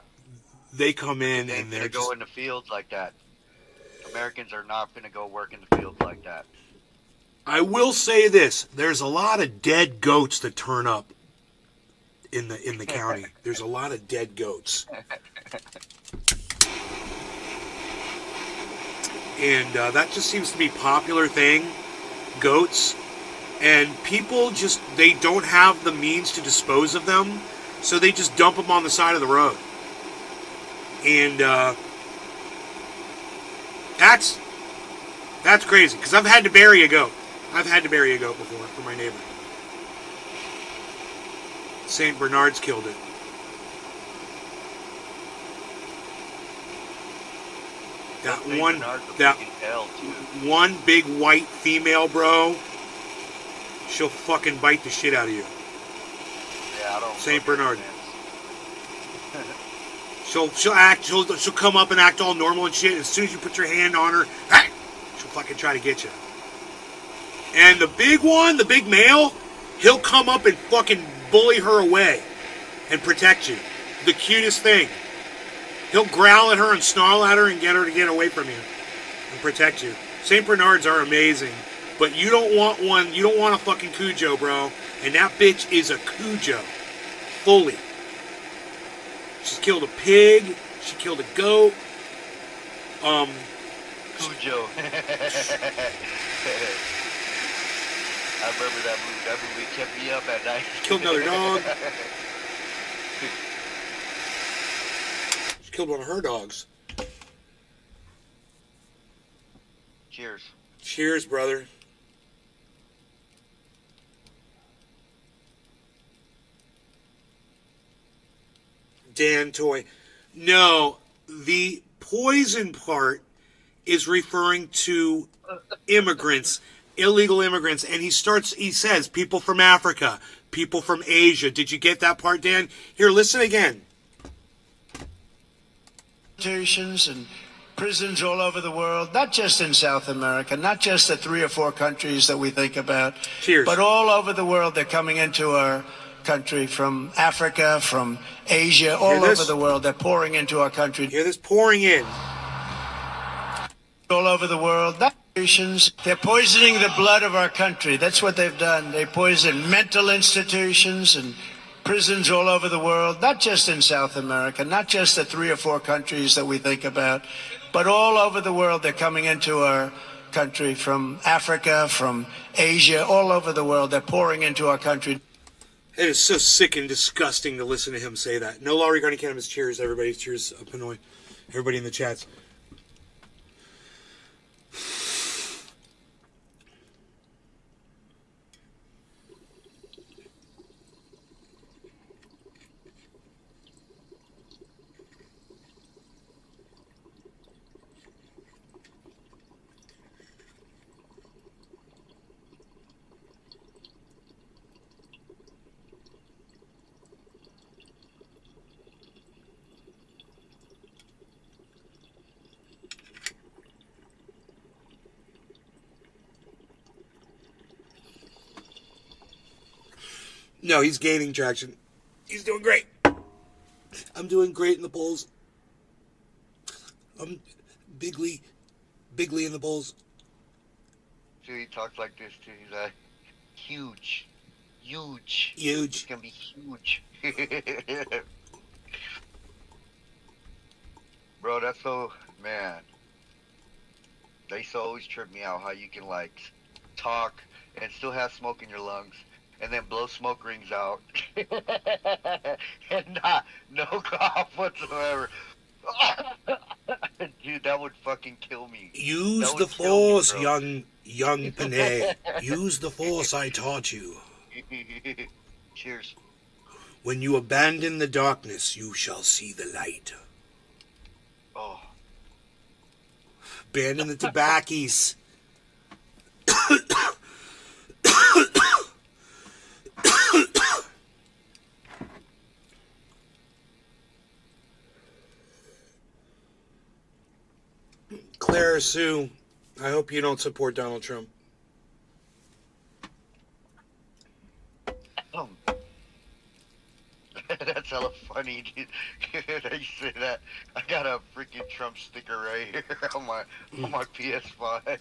they come in they and they're ain't gonna go just, in the fields like that. Americans are not gonna go work in the fields like that. I will say this: there's a lot of dead goats that turn up in the county. There's a lot of dead goats, and that just seems to be a popular thing. Goats, and people they don't have the means to dispose of them, so they just dump them on the side of the road, and that's crazy, because I've had to bury a goat. I've had to bury a goat before for my neighbor. St. Bernard's killed it. That St. one, Bernard's a that big hell, too. one big white female, bro. She'll fucking bite the shit out of you. Yeah, I don't. St. fucking Bernard. understand. She'll come up and act all normal and shit. And as soon as you put your hand on her, hey, she'll fucking try to get you. And the big one, the big male, he'll come up and fucking bully her away and protect you. The cutest thing. He'll growl at her and snarl at her and get her to get away from you and protect you. St. Bernards are amazing, but you don't want one. You don't want a fucking Cujo, bro. And that bitch is a Cujo, fully. She's killed a pig. She killed a goat. Cujo. I remember that movie. That movie kept me up at night. Killed another dog. She killed one of her dogs. Cheers. Cheers, brother. Dan Toy. No, the poison part is referring to immigrants, illegal immigrants, and he says people from Africa, people from Asia. Did you get that part, Dan? Here, listen again. Institutions and prisons all over the world, not just in South America, not just the 3 or 4 countries that we think about, Cheers. but all over the world. They're coming into our country from Africa, from Asia, all over the world. They're pouring into our country. Hear this pouring in. All over the world. They're poisoning the blood of our country. That's what they've done. They poison mental institutions and prisons all over the world, not just in South America, not just the 3 or 4 countries that we think about, but all over the world. They're coming into our country from Africa, from Asia, all over the world. They're pouring into our country. It is so sick and disgusting to listen to him say that. No law regarding cannabis. Cheers, everybody. Cheers, Pinoy. Everybody in the chats. No, he's gaining traction. He's doing great. I'm doing great in the polls. I'm bigly in the polls. See, he talks like this too. He's like, huge. It's gonna be huge. Bro, that's so, man. They used to always trip me out how you can like talk and still have smoke in your lungs, and then blow smoke rings out, and no cough whatsoever. Dude, that would fucking kill me. Use That the would kill me, force, bro. young Panay. Use the force I taught you. Cheers. When you abandon the darkness, you shall see the light. Oh. Abandon the tobackies. Claire Sue, I hope you don't support Donald Trump. That's hella funny, dude. That you say that. I got a freaking Trump sticker right here on my PS5.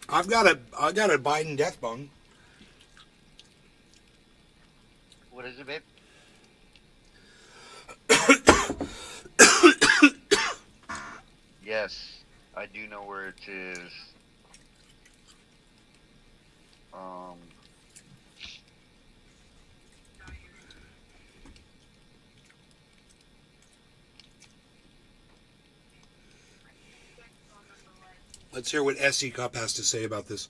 I got a Biden death bung. What is it, babe? Yes, I do know where it is. Let's hear what SE Cup has to say about this.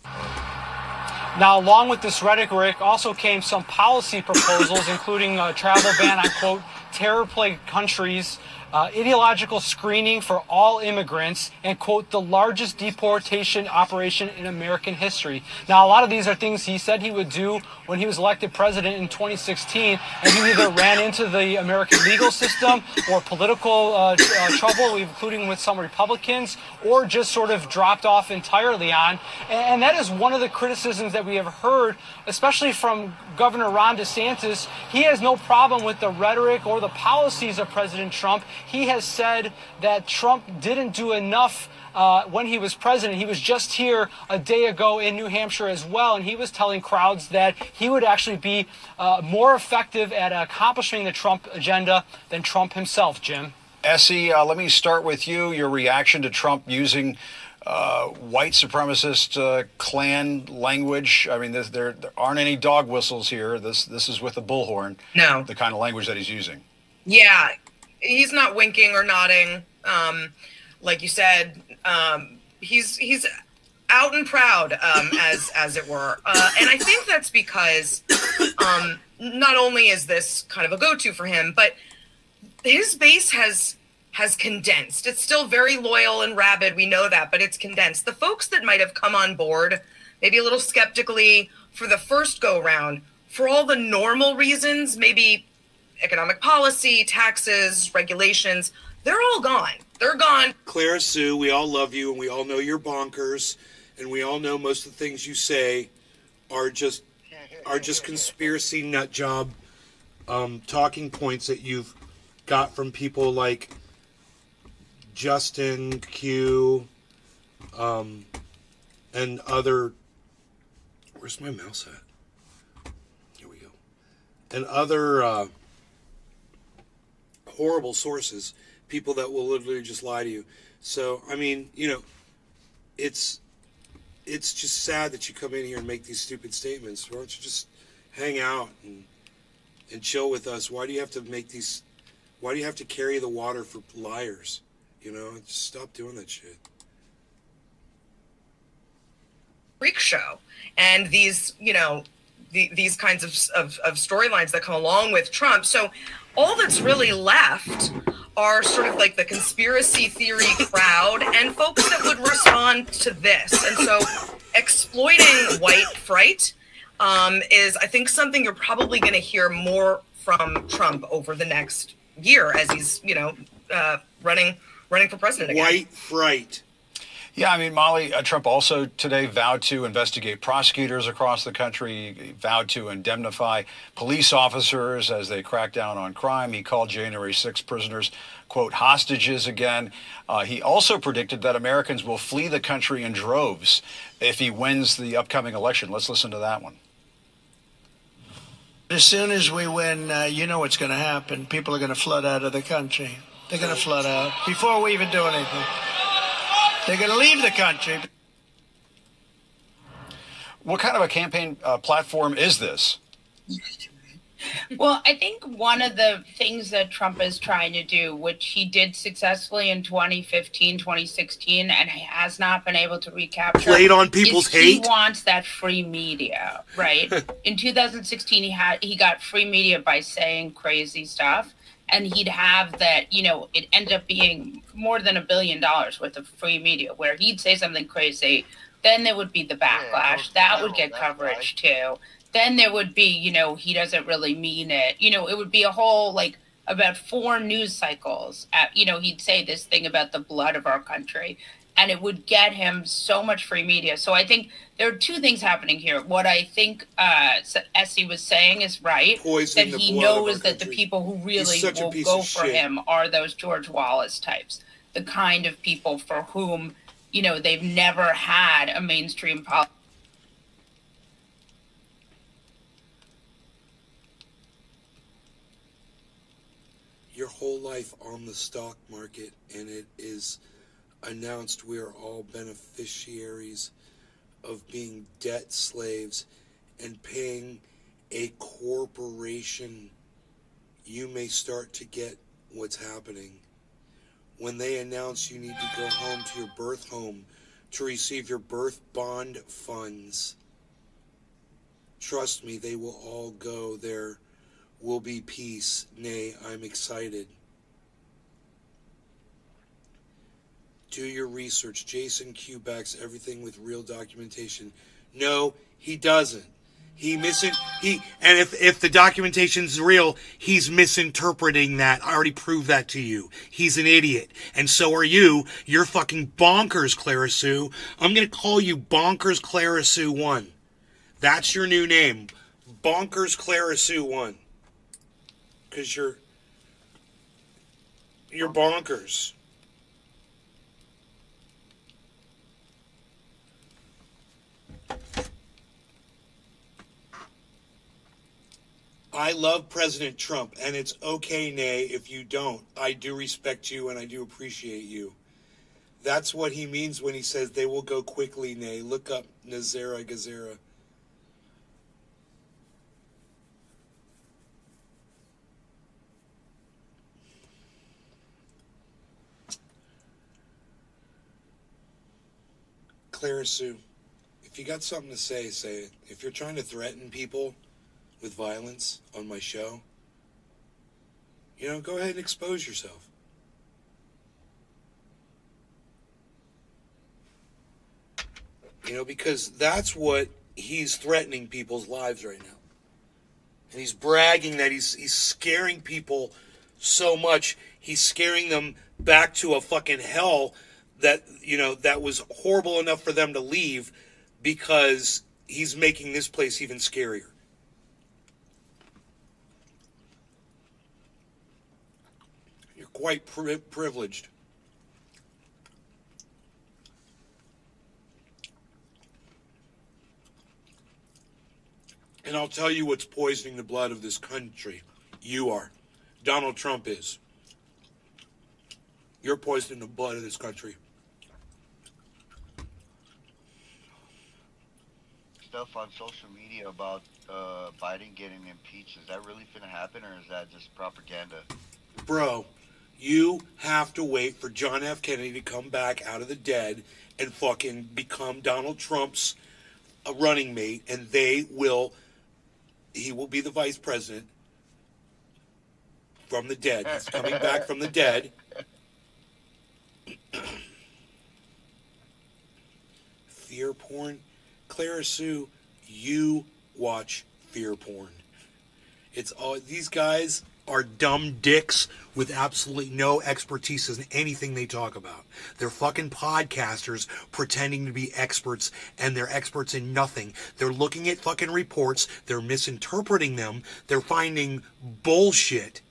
Now, along with this rhetoric also came some policy proposals, including a travel ban on, quote, terror-plagued countries, ideological screening for all immigrants, and, quote, the largest deportation operation in American history. Now, a lot of these are things he said he would do when he was elected president in 2016, and he either ran into the American legal system or political trouble, including with some Republicans, or just sort of dropped off entirely on. And that is one of the criticisms that we have heard, especially from Governor Ron DeSantis. He has no problem with the rhetoric or the policies of President Trump. He has said that Trump didn't do enough when he was president. He was just here a day ago in New Hampshire as well, and he was telling crowds that he would actually be more effective at accomplishing the Trump agenda than Trump himself, Jim. Essie, let me start with you. Your reaction to Trump using white supremacist Klan language. I mean, there aren't any dog whistles here. This is with a bullhorn. No. The kind of language that he's using. Yeah, he's not winking or nodding. Like you said, he's out and proud, as it were. And I think that's because not only is this kind of a go-to for him, but his base has condensed. It's still very loyal and rabid. We know that, but it's condensed. The folks that might have come on board, maybe a little skeptically for the first go round, for all the normal reasons, maybe economic policy, taxes, regulations, they're all gone. They're gone. Claire Sue, we all love you and we all know you're bonkers, and we all know most of the things you say are just conspiracy nut job talking points that you've got from people like Justin Q and other, where's my mouse at? Here we go. And other horrible sources, people that will literally just lie to you. So, I mean, you know, it's just sad that you come in here and make these stupid statements. Why don't you just hang out and chill with us? Why do you have to make these, why do you have to carry the water for liars? You know, just stop doing that shit. Freak show. And these, you know, these kinds of storylines that come along with Trump. So all that's really left are sort of like the conspiracy theory crowd and folks that would respond to this. And so exploiting white fright is, I think, something you're probably going to hear more from Trump over the next year as he's, you know, running for president again. White fright. Yeah, I mean, Molly, Trump also today vowed to investigate prosecutors across the country. He vowed to indemnify police officers as they crack down on crime. He called January 6 prisoners, quote, hostages again. He also predicted that Americans will flee the country in droves if he wins the upcoming election. Let's listen to that one. As soon as we win, you know what's going to happen. People are going to flood out of the country. They're going to flood out before we even do anything. They're going to leave the country. What kind of a campaign platform is this? Well, I think one of the things that Trump is trying to do, which he did successfully in 2015, 2016, and he has not been able to recapture, Played on people's is hate. He wants that free media, right? In 2016, he got free media by saying crazy stuff, and he'd have that. It ended up being more than $1 billion worth of free media, where he'd say something crazy, then there would be the backlash that would get coverage too. Then there would be, he doesn't really mean it. It would be a whole, about 4 news cycles. He'd say this thing about the blood of our country, and it would get him so much free media. So I think there are 2 things happening here. What I think Essie was saying is right, Poisoning that the he blood of knows our that the country. people who really He's such a will piece go of for shit. him are those George Wallace types, the kind of people for whom, they've never had a mainstream policy. Your whole life on the stock market, and it is announced we are all beneficiaries of being debt slaves and paying a corporation. You may start to get what's happening. When they announce you need to go home to your birth home to receive your birth bond funds, trust me, they will all go there. Will be peace. Nay, I'm excited. Do your research. Jason Q backs everything with real documentation. No, he doesn't. And if the documentation's real, he's misinterpreting that. I already proved that to you. He's an idiot. And so are you. You're fucking bonkers, Clara Sue. I'm gonna call you Bonkers Clara Sue 1. That's your new name. Bonkers Clara Sue 1. Because you're bonkers. I love President Trump, and it's okay, Nay, if you don't. I do respect you, and I do appreciate you. That's what he means when he says they will go quickly, Nay. Look up Nazera Gazera. Clara Sue, if you got something to say, say it. If you're trying to threaten people with violence on my show, go ahead and expose yourself. Because that's what he's threatening people's lives right now. And he's bragging that he's scaring people so much, he's scaring them back to a fucking hell that, that was horrible enough for them to leave, because he's making this place even scarier. You're quite privileged. And I'll tell you what's poisoning the blood of this country. You are. Donald Trump is. You're poisoning the blood of this country. Stuff on social media about Biden getting impeached, is that really finna happen, or is that just propaganda? Bro, you have to wait for John F. Kennedy to come back out of the dead and fucking become Donald Trump's running mate, and he will be the vice president from the dead. He's coming back from the dead. Fear porn? Clara Sue, you watch fear porn. It's all, these guys are dumb dicks with absolutely no expertise in anything they talk about. They're fucking podcasters pretending to be experts, and they're experts in nothing. They're looking at fucking reports, they're misinterpreting them, they're finding bullshit.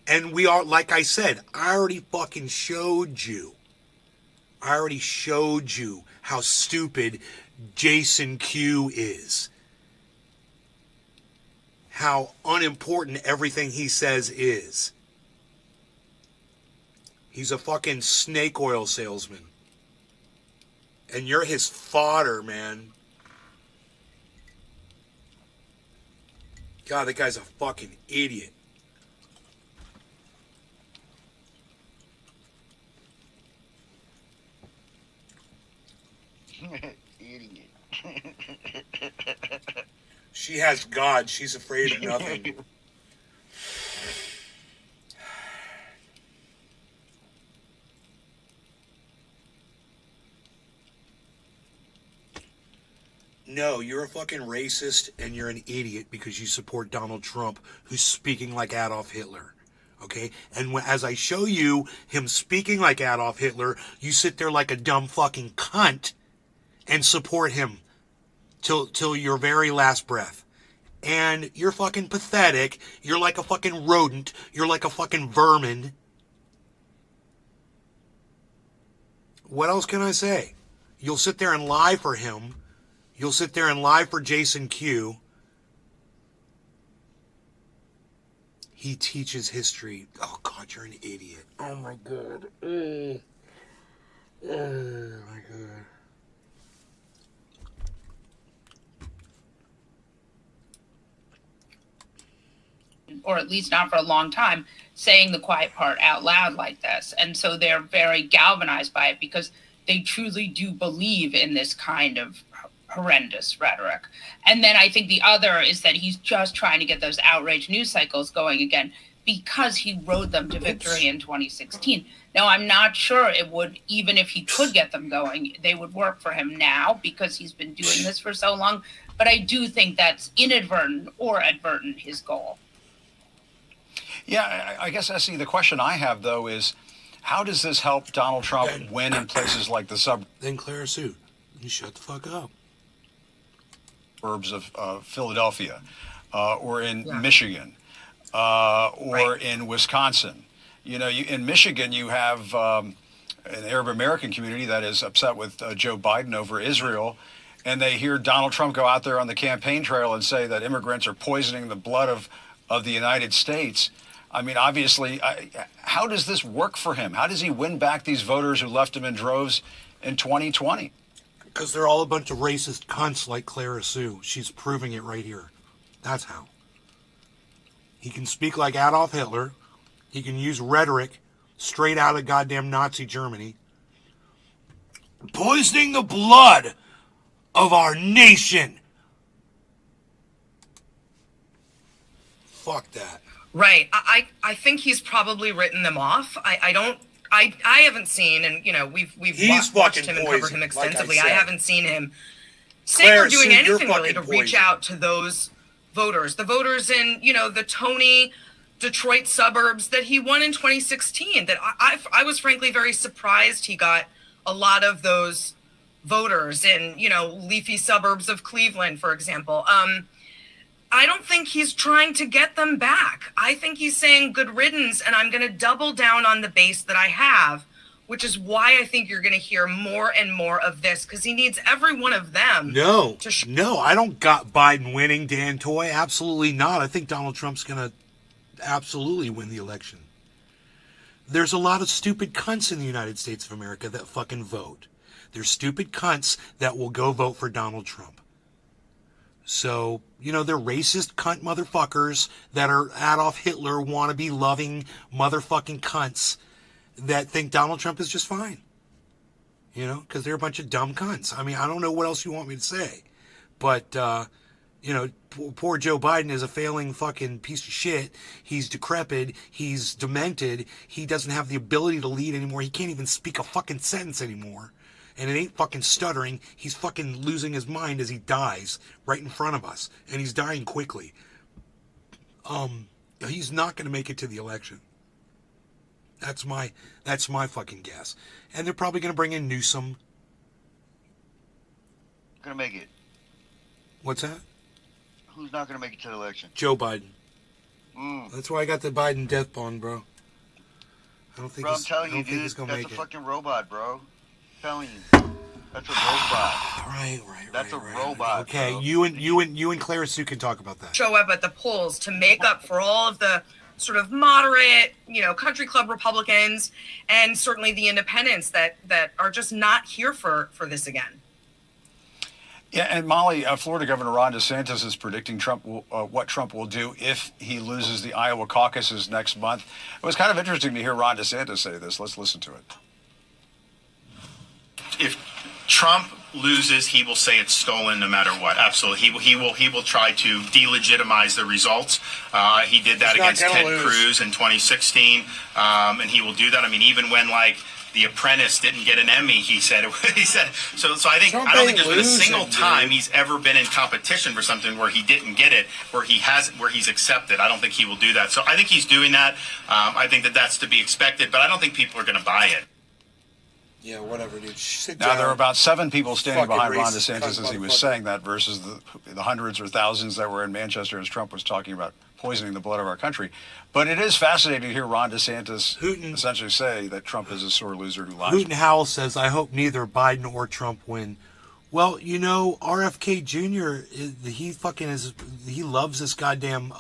And we are, like I said, I already fucking showed you. I already showed you how stupid Jason Q is. How unimportant everything he says is. He's a fucking snake oil salesman. And you're his fodder, man. God, that guy's a fucking idiot. Idiot. She has God. She's afraid of nothing. No, you're a fucking racist and you're an idiot because you support Donald Trump, who's speaking like Adolf Hitler. Okay? And as I show you him speaking like Adolf Hitler, you sit there like a dumb fucking cunt and support him till your very last breath. And you're fucking pathetic. You're like a fucking rodent. You're like a fucking vermin. What else can I say? You'll sit there and lie for him. You'll sit there and lie for Jason Q. He teaches history. Oh, God, you're an idiot. Oh, my God. Oh, my God. Or at least not for a long time, saying the quiet part out loud like this. And so they're very galvanized by it because they truly do believe in this kind of horrendous rhetoric. And then I think the other is that he's just trying to get those outrage news cycles going again because he rode them to victory in 2016. Now, I'm not sure it would, even if he could get them going, they would work for him now because he's been doing this for so long. But I do think that's inadvertent or advertent his goal. Yeah, I guess, Essie, the question I have, though, is how does this help Donald Trump win in places like the suburbs? Then Clara Sue, you shut the fuck up. Suburbs of Philadelphia, or in Michigan, or in Wisconsin. You know, in Michigan, you have an Arab American community that is upset with Joe Biden over Israel, and they hear Donald Trump go out there on the campaign trail and say that immigrants are poisoning the blood of the United States. I mean, obviously, how does this work for him? How does he win back these voters who left him in droves in 2020? Because they're all a bunch of racist cunts like Clara Sue. She's proving it right here. That's how. He can speak like Adolf Hitler. He can use rhetoric straight out of goddamn Nazi Germany. Poisoning the blood of our nation. Fuck that. Right. I think he's probably written them off. I haven't seen, and you know, we've watched him and covered him extensively. I haven't seen him saying or doing anything really to reach out to those voters, the voters in, you know, the Tony, Detroit suburbs that he won in 2016. That I was frankly very surprised he got a lot of those voters in, you know, leafy suburbs of Cleveland, for example. I don't think he's trying to get them back. I think he's saying good riddance, and I'm going to double down on the base that I have, which is why I think you're going to hear more and more of this, because he needs every one of them. No, I don't got Biden winning, Dan Toy. Absolutely not. I think Donald Trump's going to absolutely win the election. There's a lot of stupid cunts in the United States of America that fucking vote. There's stupid cunts that will go vote for Donald Trump. So, you know, they're racist cunt motherfuckers that are Adolf Hitler wannabe loving motherfucking cunts that think Donald Trump is just fine. You know, because they're a bunch of dumb cunts. I mean, I don't know what else you want me to say. But, you know, poor Joe Biden is a failing fucking piece of shit. He's decrepit. He's demented. He doesn't have the ability to lead anymore. He can't even speak a fucking sentence anymore. And it ain't fucking stuttering. He's fucking losing his mind as he dies right in front of us. And he's dying quickly. He's not going to make it to the election. That's my fucking guess. And they're probably going to bring in Newsom. Gonna make it. What's that? Who's not gonna make it to the election? Joe Biden. That's why I got the Biden death bond, bro. I don't think Bro, I'm telling you, dude, he's gonna that's make a it. fucking robot, bro. I'm telling you. That's a robot. Right. That's a robot. Okay, bro. you and Clara Sue can talk about that. Show up at the polls to make up for all of the sort of moderate, you know, country club Republicans and certainly the independents that are just not here for this again. Yeah, and Molly, Florida Governor Ron DeSantis is predicting what Trump will do if he loses the Iowa caucuses next month. It was kind of interesting to hear Ron DeSantis say this. Let's listen to it. If Trump loses, he will say it's stolen no matter what. Absolutely, he will try to delegitimize the results. He did that against Ted Cruz in 2016, and he will do that. I mean, even when The Apprentice didn't get an Emmy, he said. So I think I don't think there's been a single time he's ever been in competition for something where he didn't get it, where he's accepted. I don't think he will do that. So I think he's doing that. I think that's to be expected, but I don't think people are going to buy it. Yeah, whatever, dude. Sit now, down. there were about 7 people standing behind Ron racist DeSantis as he was saying that versus the hundreds or thousands that were in Manchester as Trump was talking about poisoning the blood of our country. But it is fascinating to hear Ron DeSantis essentially say that Trump is a sore loser who lies. Hooten Howell says, I hope neither Biden or Trump win. Well, RFK Jr., he loves this goddamn,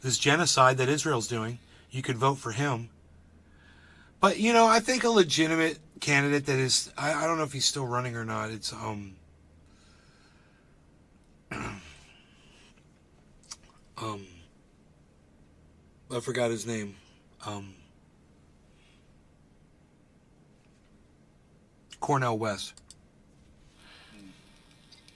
this genocide that Israel's doing. You could vote for him. But, I think a legitimate candidate that is, I don't know if he's still running or not. It's, I forgot his name. Cornel West.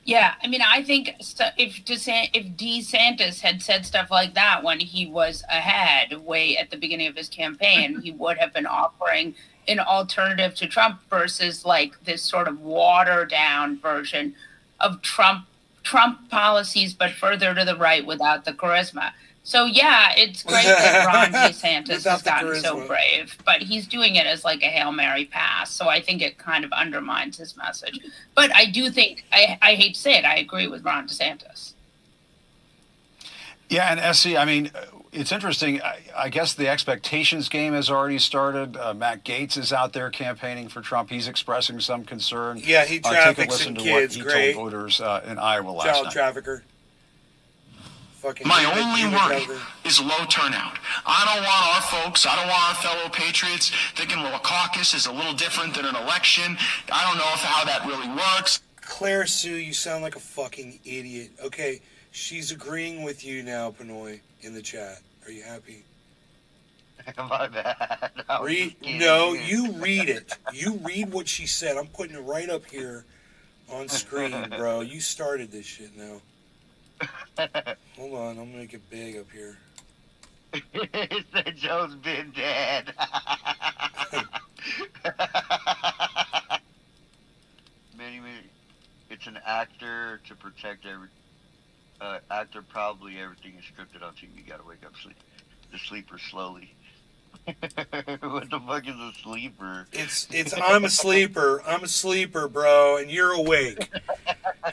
Yeah, I mean, I think if DeSantis had said stuff like that when he was ahead, way at the beginning of his campaign, he would have been offering an alternative to Trump versus this sort of watered down version of Trump policies, but further to the right without the charisma. So yeah, it's great that Ron DeSantis has gotten so brave, but he's doing it as a Hail Mary pass. So I think it kind of undermines his message. But I do think, I hate to say it, I agree with Ron DeSantis. Yeah, and SC, I mean, it's interesting. I guess the expectations game has already started. Matt Gaetz is out there campaigning for Trump. He's expressing some concern. Yeah, he traffics take a listen in to kids. what he told voters in Iowa last night. Child trafficker. My only worry is low turnout. I don't want our folks, I don't want our fellow patriots thinking, well, a caucus is a little different than an election. I don't know how that really works. Claire Sue, you sound like a fucking idiot. Okay, she's agreeing with you now, Pinoy, in the chat. Are you happy? My bad. You read it. You read what she said. I'm putting it right up here on screen, bro. You started this shit now. Hold on, I'm gonna make it big up here. It said Joe's been dead. It's an actor to protect actor. Probably everything is scripted on TV. You gotta wake up, the sleeper slowly. What the fuck is a sleeper? It's I'm a sleeper. I'm a sleeper, bro, and you're awake.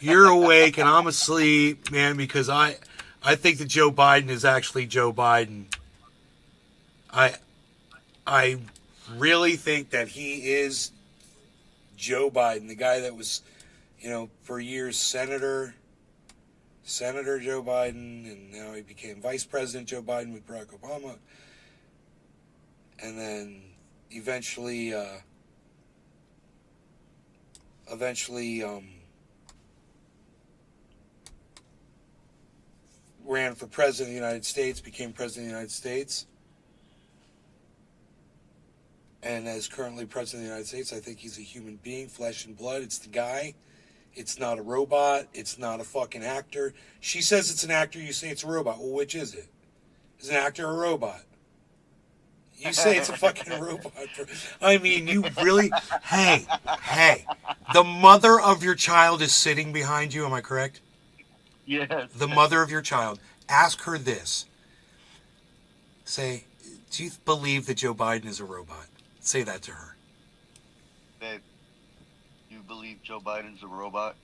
You're awake and I'm asleep, man, because I think that Joe Biden is actually Joe Biden. I really think that he is Joe Biden, the guy that was, for years Senator Joe Biden, and now he became Vice President Joe Biden with Barack Obama. And then eventually ran for president of the United States, became president of the United States. And as currently president of the United States, I think he's a human being, flesh and blood. It's the guy. It's not a robot. It's not a fucking actor. She says it's an actor. You say it's a robot. Well, which is it? Is an actor a robot? You say it's a fucking robot. I mean, you really... Hey. The mother of your child is sitting behind you. Am I correct? Yes. The mother of your child. Ask her this. Say, do you believe that Joe Biden is a robot? Say that to her. Babe, you believe Joe Biden's a robot?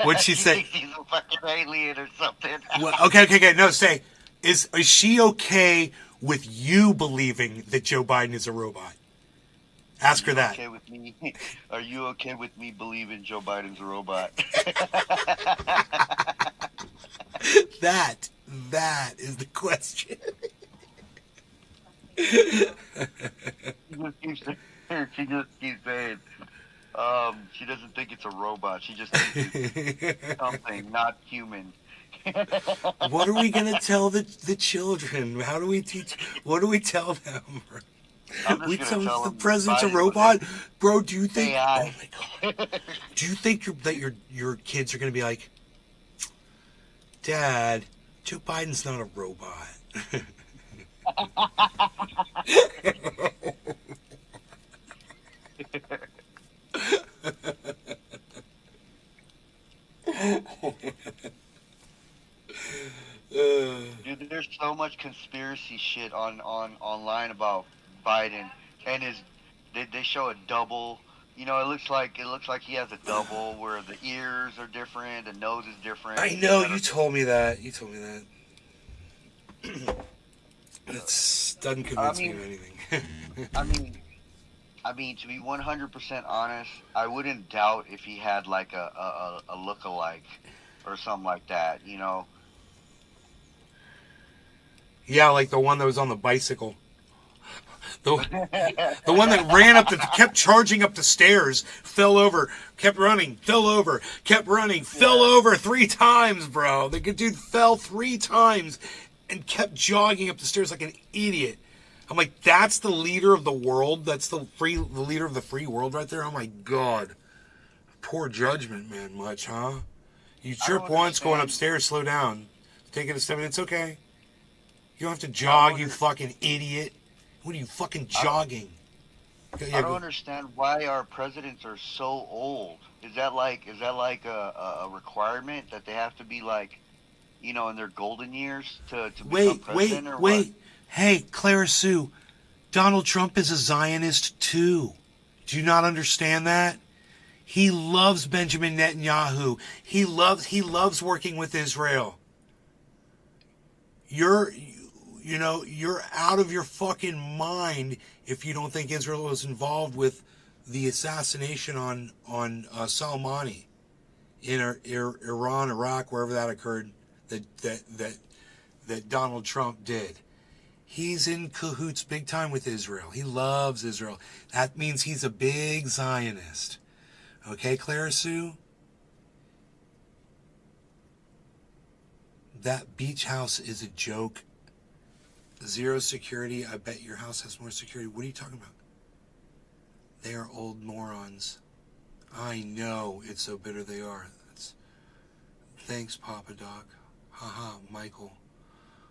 What'd she say? He's a fucking alien or something. Well, okay. No, say, is she okay with you believing that Joe Biden is a robot? Ask her that. Okay with me? Are you okay with me believing Joe Biden's a robot? That is the question. She just keeps saying, she doesn't think it's a robot. She just thinks it's something, not human. What are we gonna tell the children? How do we teach? What do we tell them? We tell the president's a robot, bro. Do you think? Oh my god! Do you think your kids are gonna be like, Dad, Joe Biden's not a robot? Dude, there's so much conspiracy shit online about Biden and they show a double. You know, it looks like he has a double where the ears are different, the nose is different. I know, you told me that. It doesn't convince me of anything. I mean, to be 100% honest, I wouldn't doubt if he had like a look-alike or something like that, you know? Yeah, like the one that was on the bicycle. The one that ran kept charging up the stairs, fell over, kept running, fell over, kept running, fell over 3 times, bro. The dude fell 3 times and kept jogging up the stairs like an idiot. I'm like, that's the leader of the world? That's the leader of the free world right there? Oh my god. Poor judgment, man, much, huh? You trip once going upstairs, slow down. Taking a step, and it's okay. You don't have to jog, you fucking idiot. What are you fucking jogging? I don't understand why our presidents are so old. Is that like a requirement that they have to be like, you know, in their golden years to become president or what? Hey, Clara Sue, Donald Trump is a Zionist too. Do you not understand that? He loves Benjamin Netanyahu. He loves working with Israel. You're out of your fucking mind if you don't think Israel was involved with the assassination on Soleimani in Iran, Iraq, wherever that occurred, that Donald Trump did. He's in cahoots big time with Israel. He loves Israel. That means he's a big Zionist. Okay, Clara Sue? That beach house is a joke. 0 security. I bet your house has more security. What are you talking about? They are old morons. I know. It's so bitter they are. Thanks, Papa Doc. Haha, Michael.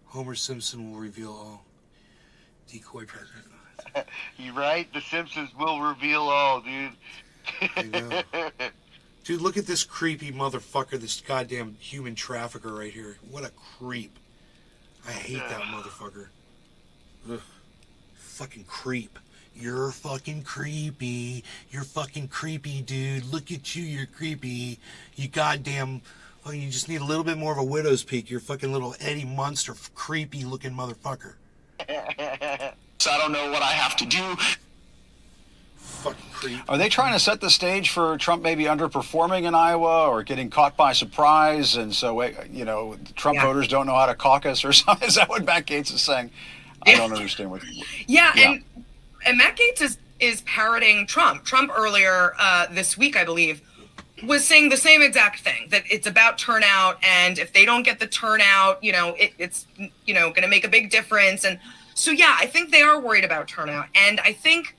Homer Simpson will reveal all. Decoy president. You're right. The Simpsons will reveal all, dude. I know. Dude, look at this creepy motherfucker, this goddamn human trafficker right here. What a creep. I hate that motherfucker. Ugh. Fucking creep. You're fucking creepy. You're fucking creepy, dude. Look at you, you're creepy. You goddamn... Well, you just need a little bit more of a widow's peak. You're fucking little Eddie Munster, creepy looking motherfucker. So I don't know what I have to do. Fucking creep. Are they trying to set the stage for Trump maybe underperforming in Iowa or getting caught by surprise? And so, you know, Trump voters don't know how to caucus or something? Is that what Matt Gaetz is saying? I don't understand what. Yeah. And Matt Gaetz is parroting Trump. Trump earlier this week, I believe, was saying the same exact thing, that it's about turnout, and if they don't get the turnout, you know, it's you know, going to make a big difference. And so, yeah, I think they are worried about turnout. And I think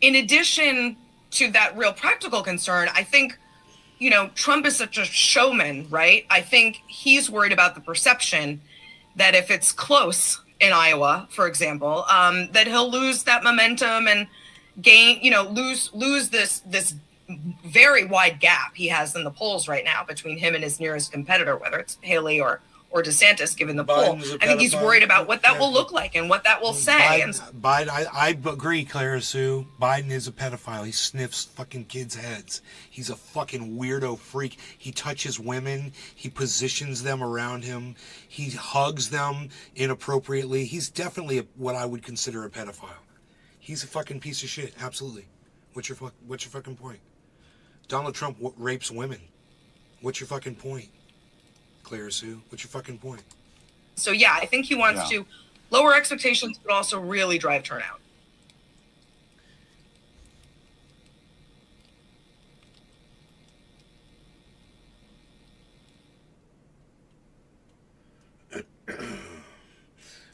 in addition to that real practical concern, I think, you know, Trump is such a showman, right? I think he's worried about the perception that if it's close in Iowa, for example, that he'll lose that momentum and gain, you know, lose this very wide gap he has in the polls right now between him and his nearest competitor, whether it's Haley or DeSantis, given the poll. I think he's worried about what that will look like and what that will say. Biden, I agree, Clara Sue. Biden is a pedophile. He sniffs fucking kids' heads. He's a fucking weirdo freak. He touches women. He positions them around him. He hugs them inappropriately. He's definitely what I would consider a pedophile. He's a fucking piece of shit. Absolutely. What's your fucking point? Donald Trump rapes women. What's your fucking point, Clara Sue? What's your fucking point? So, yeah, I think he wants to Lower expectations would also really drive turnout.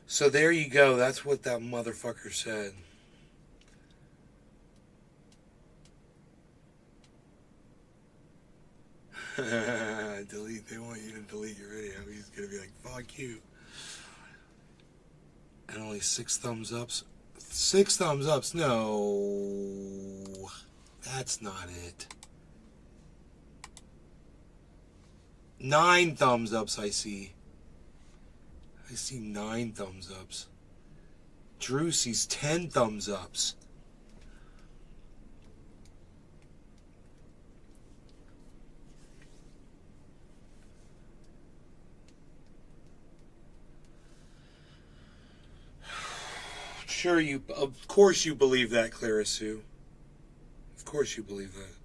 So there you go. That's what that motherfucker said. Delete. They want you to delete your video. He's gonna be like, fuck you. And only 6 thumbs ups. 6 thumbs ups. No, that's not it. 9 thumbs ups. I see 9 thumbs ups. Drew sees 10 thumbs ups. Sure, of course you believe that, Clara Sue. Of course you believe that.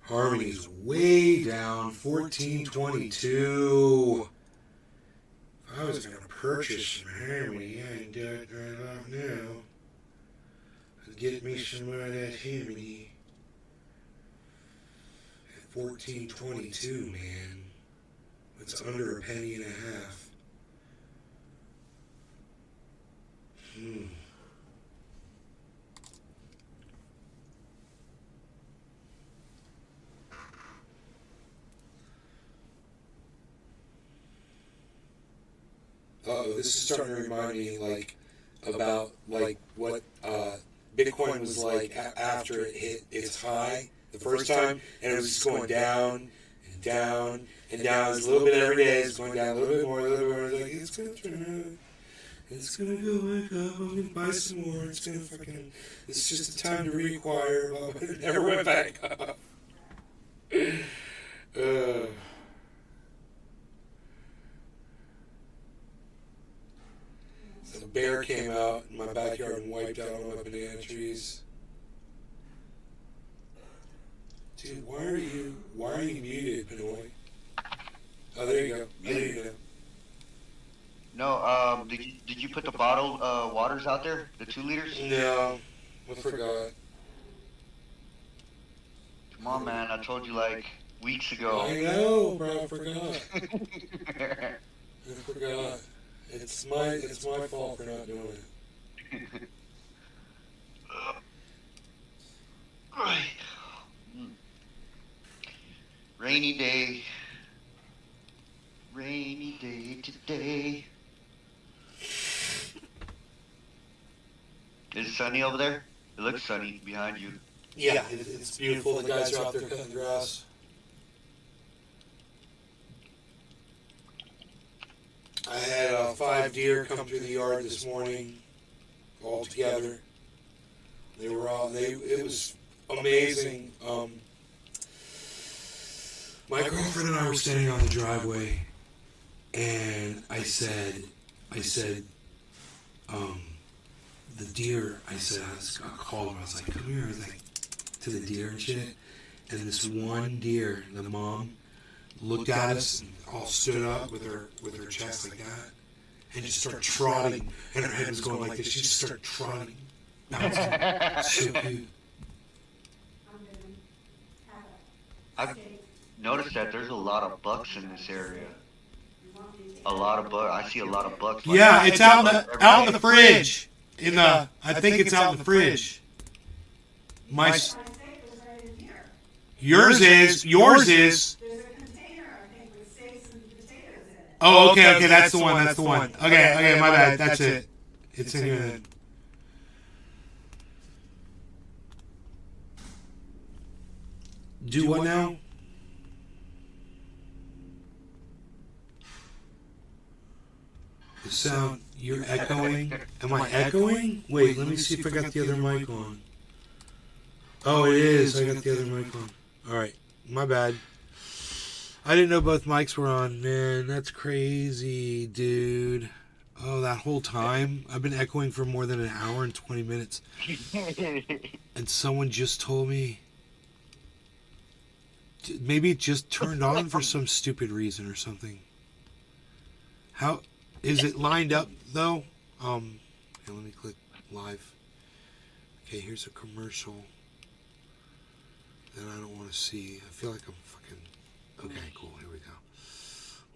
Harmony's way down, 1422. If I was going to purchase some Harmony, I'd do it right off now. Get me some of that Harmony. At 1422, man. It's under a penny and a half. This is starting to remind me, about, what Bitcoin was like after it hit its high the first time, and it was just going down and down and down. It was a little bit every day. It's going down a little bit more, a little bit more. It's like, it's going to turn. It's going to go back up. I'm going to buy some more. It's going to fucking... It's just a time to reacquire. But it never went back up. So a bear came out in my backyard and wiped out all my banana trees. Dude, why are you muted, Pinoy? Oh, there you go. There you go. No, did you put the bottled waters out there? The 2 liters? No, I forgot. Come on, man. I told you like weeks ago. I know, bro. I forgot. I forgot. It's my fault for not doing it. Rainy day. Rainy day today. Is it sunny over there? It looks sunny behind you. Yeah, it's beautiful. The guys are out there cutting grass. I had 5 deer come through the yard this morning, all together. It was amazing. My girlfriend and I were standing on the driveway, and I said, the deer, I called him, I was like, come here, to the deer and shit. And this one deer, the mom, looked at us and all stood up with her chest like that, and just started trotting, and her head was going like this. She just started trotting, bouncing. So cute. I've noticed that there's a lot of bucks in this area. A lot of bucks. I see a lot of bucks. Yeah, it's out in the fridge. I think it's out in the fridge. Yours is. Oh, okay, that's the one. Okay, my bad. That's it. It's in here. Do what now? The sound. You're echoing? Am I echoing? Wait, let me see if I got the other mic on. Oh, it is. I got the other mic on. Alright. My bad. I didn't know both mics were on. Man, that's crazy, dude. Oh, that whole time? I've been echoing for more than an hour and 20 minutes. And someone just told me... Maybe it just turned on for some stupid reason or something. How... Is it lined up, though? Here, let me click live. Okay, here's a commercial that I don't want to see. I feel like I'm fucking... Okay, cool. Here we go.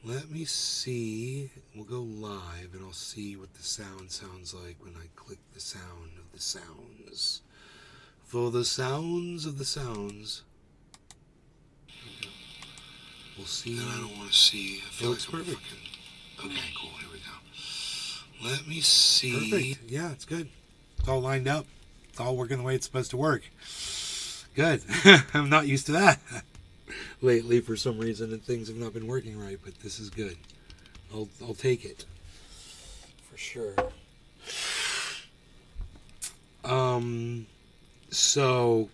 Let me see. We'll go live, and I'll see what the sound sounds like when I click the sound of the sounds. For the sounds of the sounds. We'll see. That I don't want to see. I feel like I'm fucking... Okay, cool. Here we go. Let me see. Perfect. Yeah, it's good. It's all lined up. It's all working the way it's supposed to work. Good. I'm not used to that lately for some reason, and things have not been working right, but this is good. I'll take it. For sure. So...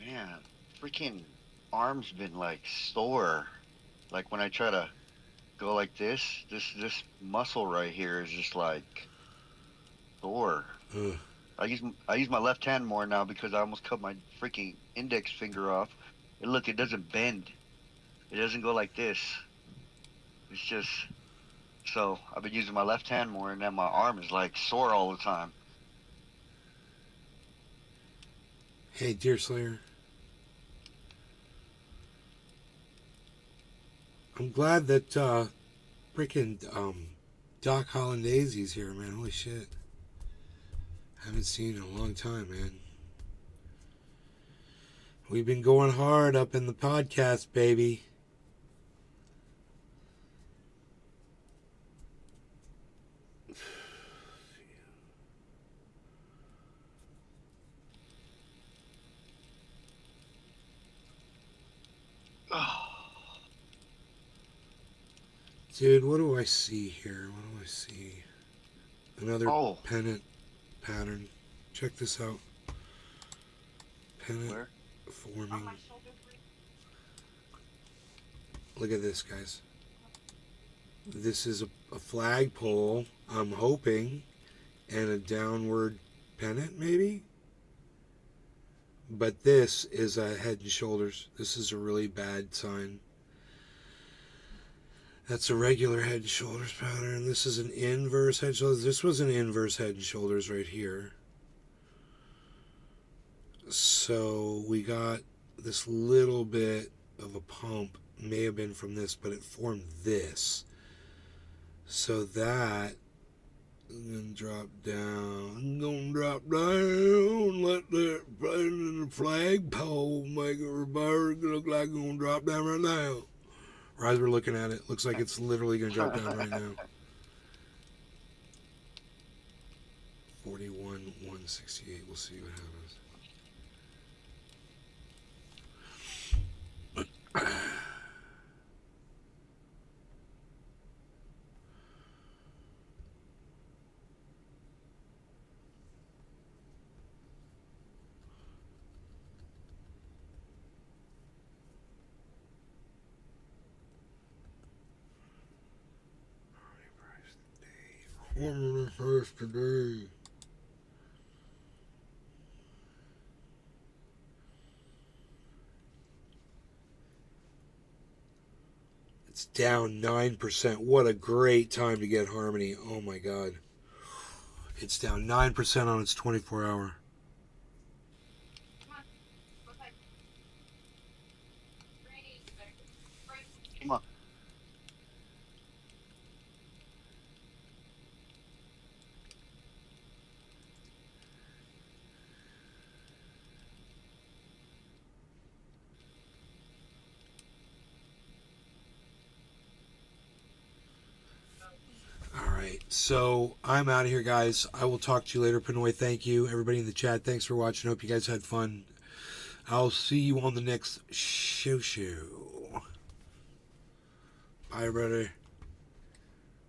Man, freaking arm's been like sore. Like when I try to go like this muscle right here is just like sore. Ugh. I use my left hand more now because I almost cut my freaking index finger off. And look, it doesn't bend. It doesn't go like this. It's just... So, I've been using my left hand more, and then my arm is like sore all the time. Hey, Deer Slayer. I'm glad that freaking Doc Hollandaise's here, man. Holy shit. Haven't seen in a long time, man. We've been going hard up in the podcast, baby. Dude, what do I see here? What do I see? Another pennant pattern. Check this out. Pennant forming. Look at this, guys. This is a flagpole, I'm hoping, and a downward pennant, maybe? But this is a head and shoulders. This is a really bad sign. That's a regular head and shoulders pattern. This is an inverse head and shoulders. This was an inverse head and shoulders right here. So we got this little bit of a pump. May have been from this, but it formed this. So that is going to drop down. Going to drop down. Let that in the flagpole make it reverse. Look like it's going to drop down right now. Or as we're looking at it, looks like it's literally going to drop down right now. 41,168. We'll see what happens. Formula first today. It's down 9%. What a great time to get Harmony. Oh my God. It's down 9% on its 24 hour. Come on. So I'm out of here, guys. I will talk to you later. Pinoy, thank you. Everybody in the chat, thanks for watching. Hope you guys had fun. I'll see you on the next show. Bye, brother.